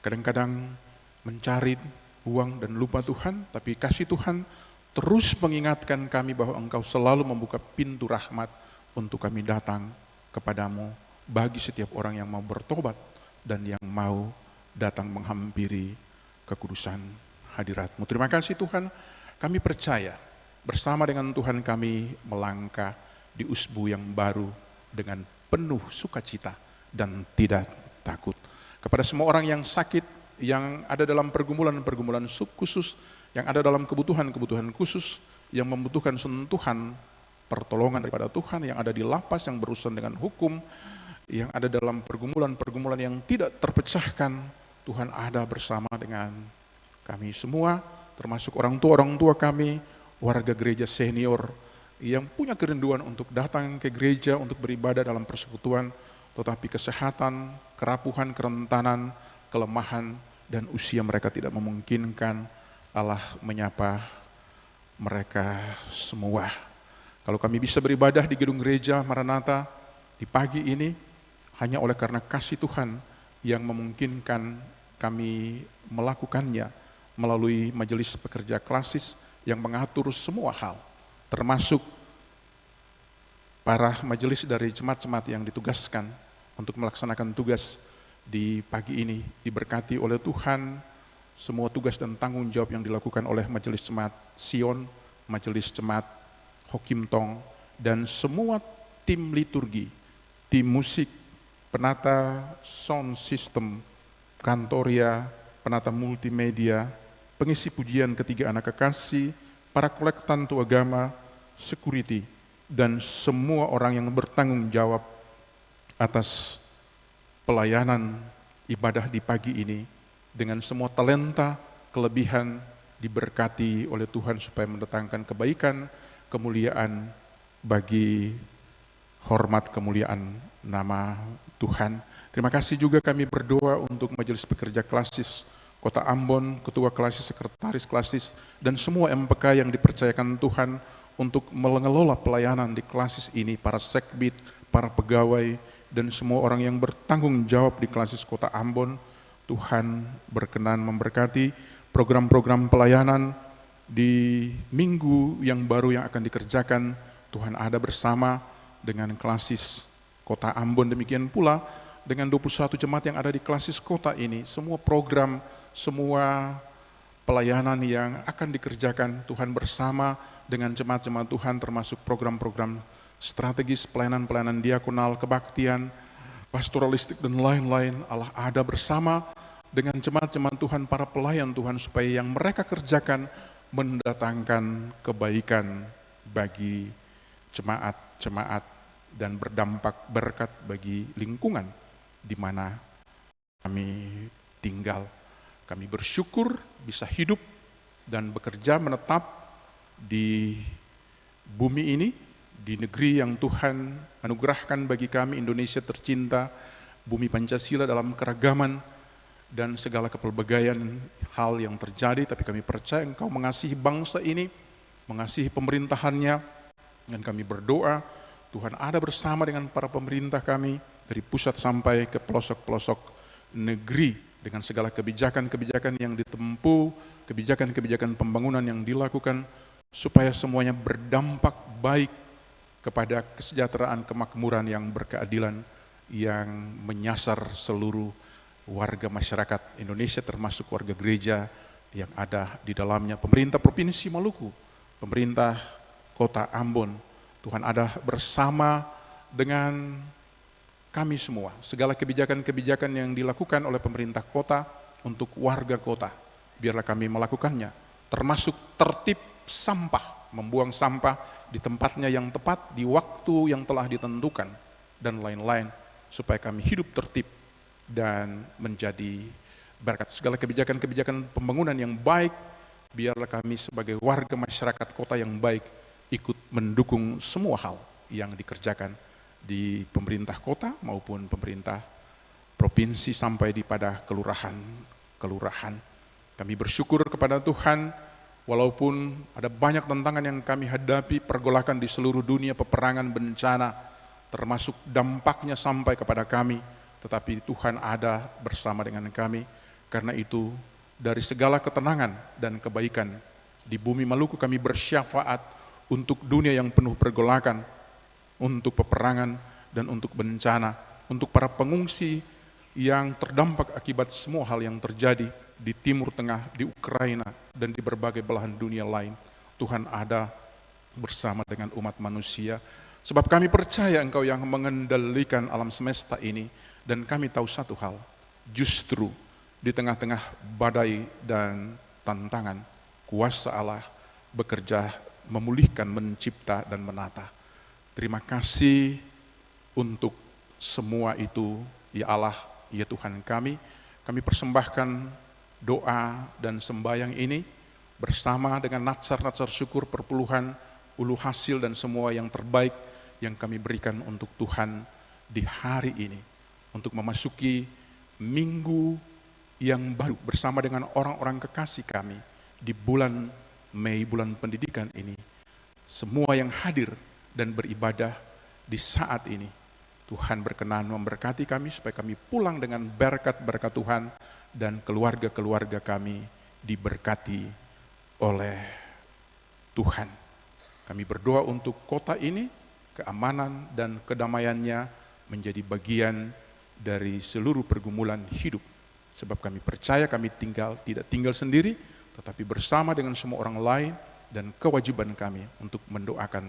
kadang-kadang mencari uang dan lupa Tuhan, tapi kasih Tuhan terus mengingatkan kami bahwa Engkau selalu membuka pintu rahmat untuk kami datang kepadamu bagi setiap orang yang mau bertobat dan yang mau datang menghampiri kekudusan hadirat-Mu. Terima kasih Tuhan, kami percaya bersama dengan Tuhan kami melangkah di usbu yang baru dengan penuh sukacita dan tidak takut. Kepada semua orang yang sakit, yang ada dalam pergumulan-pergumulan khusus, yang ada dalam kebutuhan-kebutuhan khusus, yang membutuhkan sentuhan pertolongan daripada Tuhan, yang ada di lapas, yang berurusan dengan hukum, yang ada dalam pergumulan-pergumulan yang tidak terpecahkan, Tuhan ada bersama dengan kami semua, termasuk orang tua kami, warga gereja senior, yang punya kerinduan untuk datang ke gereja, untuk beribadah dalam persekutuan, tetapi kesehatan, kerapuhan, kerentanan, kelemahan, dan usia mereka tidak memungkinkan. Allah menyapa mereka semua. Kalau kami bisa beribadah di gedung gereja Maranatha di pagi ini, hanya oleh karena kasih Tuhan yang memungkinkan kami melakukannya melalui majelis pekerja klasis yang mengatur semua hal, termasuk para majelis dari jemaat-jemaat yang ditugaskan untuk melaksanakan tugas di pagi ini. Diberkati oleh Tuhan semua tugas dan tanggung jawab yang dilakukan oleh majelis jemaat Sion, majelis jemaat Hokim Tong, dan semua tim liturgi, tim musik, penata sound system, kantoria, penata multimedia, pengisi pujian ketiga anak kekasih, para kolektantu agama, security, dan semua orang yang bertanggung jawab atas pelayanan ibadah di pagi ini dengan semua talenta, kelebihan diberkati oleh Tuhan supaya mendatangkan kebaikan, kemuliaan bagi hormat kemuliaan nama Tuhan. Terima kasih juga kami berdoa untuk majelis pekerja klasis Kota Ambon, ketua klasis, sekretaris klasis, dan semua MPK yang dipercayakan Tuhan untuk mengelola pelayanan di klasis ini, para sekbid, para pegawai, dan semua orang yang bertanggung jawab di klasis Kota Ambon. Tuhan berkenan memberkati program-program pelayanan di minggu yang baru yang akan dikerjakan. Tuhan ada bersama dengan klasis Kota Ambon, demikian pula dengan 21 jemaat yang ada di klasis kota ini. Semua program, semua pelayanan yang akan dikerjakan, Tuhan bersama dengan jemaat-jemaat Tuhan, termasuk program-program strategis, pelayanan-pelayanan diakonal, kebaktian, pastoralistik, dan lain-lain. Allah ada bersama dengan jemaat-jemaat Tuhan, para pelayan Tuhan, supaya yang mereka kerjakan mendatangkan kebaikan bagi jemaat-jemaat dan berdampak berkat bagi lingkungan di mana kami tinggal. Kami bersyukur bisa hidup dan bekerja menetap di bumi ini, di negeri yang Tuhan anugerahkan bagi kami, Indonesia tercinta, bumi Pancasila dalam keragaman dan segala kepelbagaian hal yang terjadi. Tapi kami percaya Engkau mengasihi bangsa ini, mengasihi pemerintahannya, dan kami berdoa Tuhan ada bersama dengan para pemerintah kami dari pusat sampai ke pelosok-pelosok negeri dengan segala kebijakan-kebijakan yang ditempuh, kebijakan-kebijakan pembangunan yang dilakukan supaya semuanya berdampak baik kepada kesejahteraan, kemakmuran yang berkeadilan yang menyasar seluruh warga masyarakat Indonesia termasuk warga gereja yang ada di dalamnya. Pemerintah Provinsi Maluku, pemerintah Kota Ambon, Tuhan ada bersama dengan kami semua. Segala kebijakan-kebijakan yang dilakukan oleh pemerintah kota untuk warga kota, biarlah kami melakukannya, termasuk tertib sampah, membuang sampah di tempatnya yang tepat, di waktu yang telah ditentukan, dan lain-lain, supaya kami hidup tertib dan menjadi berkat. Segala kebijakan-kebijakan pembangunan yang baik, biarlah kami sebagai warga masyarakat kota yang baik ikut mendukung semua hal yang dikerjakan di pemerintah kota maupun pemerintah provinsi sampai di pada kelurahan. Kami bersyukur kepada Tuhan walaupun ada banyak tantangan yang kami hadapi, pergolakan di seluruh dunia, peperangan, bencana, termasuk dampaknya sampai kepada kami, tetapi Tuhan ada bersama dengan kami. Karena itu dari segala ketenangan dan kebaikan di bumi Maluku kami bersyafaat untuk dunia yang penuh pergolakan, untuk peperangan dan untuk bencana, untuk para pengungsi yang terdampak akibat semua hal yang terjadi di Timur Tengah, di Ukraina, dan di berbagai belahan dunia lain. Tuhan ada bersama dengan umat manusia, sebab kami percaya Engkau yang mengendalikan alam semesta ini, dan kami tahu satu hal, justru di tengah-tengah badai dan tantangan, kuasa Allah bekerja memulihkan, mencipta, dan menata. Terima kasih untuk semua itu, ya Allah, ya Tuhan kami. Kami persembahkan doa dan sembahyang ini bersama dengan natsar-natsar syukur, perpuluhan, ulu hasil, dan semua yang terbaik yang kami berikan untuk Tuhan di hari ini. Untuk memasuki minggu yang baru bersama dengan orang-orang kekasih kami di bulan Mei, bulan pendidikan ini. Semua yang hadir dan beribadah di saat ini, Tuhan berkenan memberkati kami supaya kami pulang dengan berkat-berkat Tuhan dan keluarga-keluarga kami diberkati oleh Tuhan. Kami berdoa untuk kota ini, keamanan dan kedamaiannya menjadi bagian dari seluruh pergumulan hidup. Sebab kami percaya kami tidak tinggal sendiri, tetapi bersama dengan semua orang lain, dan kewajiban kami untuk mendoakan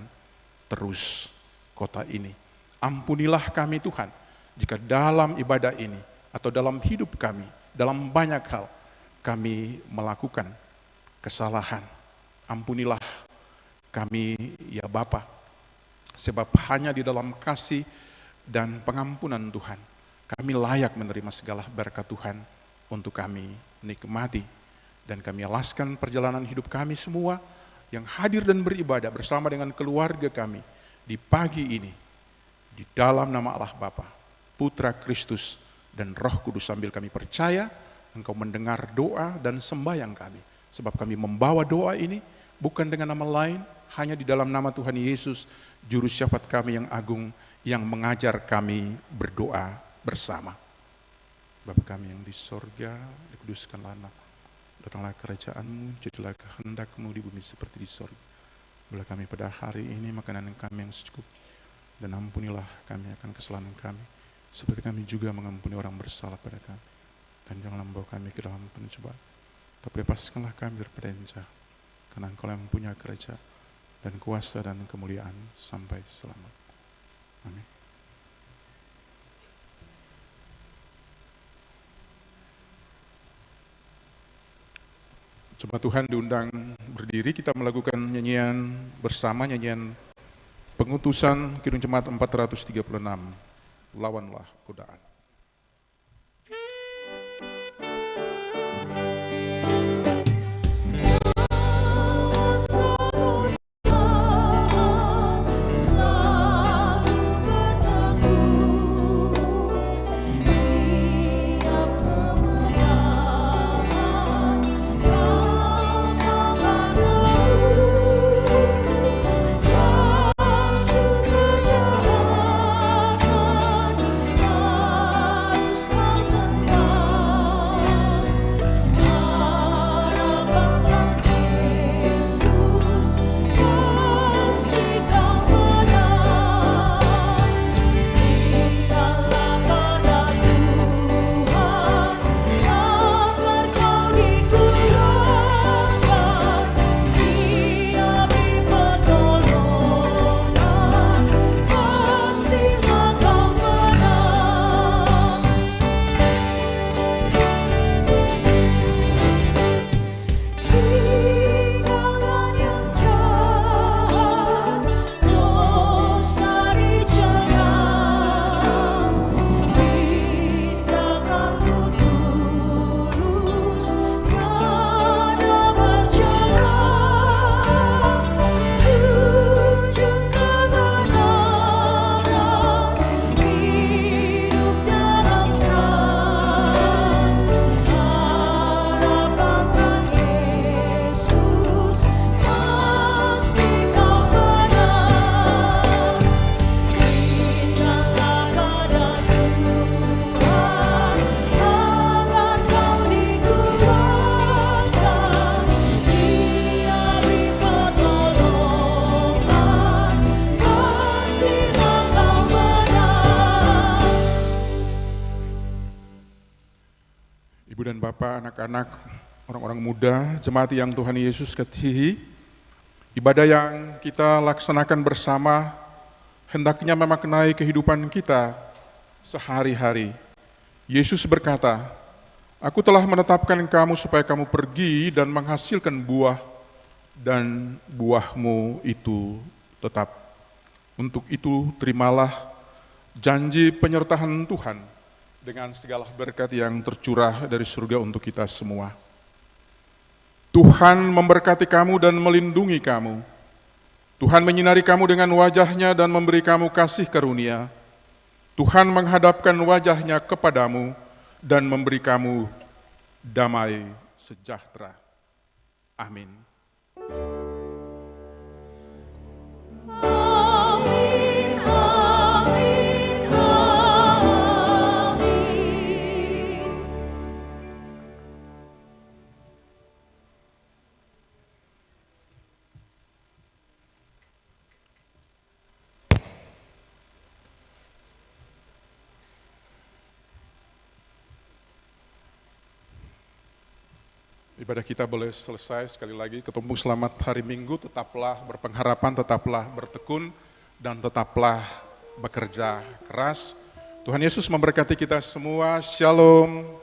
terus kota ini. Ampunilah kami Tuhan, jika dalam ibadah ini atau dalam hidup kami, dalam banyak hal kami melakukan kesalahan. Ampunilah kami ya Bapa, sebab hanya di dalam kasih dan pengampunan Tuhan kami layak menerima segala berkat Tuhan untuk kami nikmati. Dan kami alaskan perjalanan hidup kami semua yang hadir dan beribadah bersama dengan keluarga kami di pagi ini, di dalam nama Allah Bapa, Putra Kristus, dan Roh Kudus, sambil kami percaya Engkau mendengar doa dan sembahyang kami. Sebab kami membawa doa ini bukan dengan nama lain, hanya di dalam nama Tuhan Yesus, Juru Syafaat kami yang agung, yang mengajar kami berdoa bersama. Bapa kami yang di sorga, dikuduskanlah nama, datanglah kerajaan-Mu, jadilah kehendak-Mu di bumi seperti di sorga. Berilah kami pada hari ini makanan kami yang secukup, dan ampunilah kami akan kesalahan kami, seperti kami juga mengampuni orang bersalah pada kami. Dan janganlah membawa kami ke dalam pencobaan, tapi lepaskanlah kami daripada yang jahat, karena Engkau yang mempunyai kerajaan dan kuasa dan kemuliaan sampai selamanya. Amin. Jemaat Tuhan diundang berdiri, kita melakukan nyanyian bersama, nyanyian Pengutusan Kidung Jemaat 436, lawanlah godaan. Ibu dan Bapak, anak-anak, orang-orang muda, jemaat yang Tuhan Yesus kasihi, ibadah yang kita laksanakan bersama hendaknya memaknai kehidupan kita sehari-hari. Yesus berkata, "Aku telah menetapkan kamu supaya kamu pergi dan menghasilkan buah, dan buahmu itu tetap. Untuk itu terimalah janji penyertaan Tuhan dengan segala berkat yang tercurah dari surga untuk kita semua. Tuhan memberkati kamu dan melindungi kamu. Tuhan menyinari kamu dengan wajah-Nya dan memberi kamu kasih karunia. Tuhan menghadapkan wajah-Nya kepadamu dan memberi kamu damai sejahtera. Amin." Ibadah kita boleh selesai. Sekali lagi ketemu selamat hari Minggu, tetaplah berpengharapan, tetaplah bertekun, dan tetaplah bekerja keras. Tuhan Yesus memberkati kita semua. Shalom.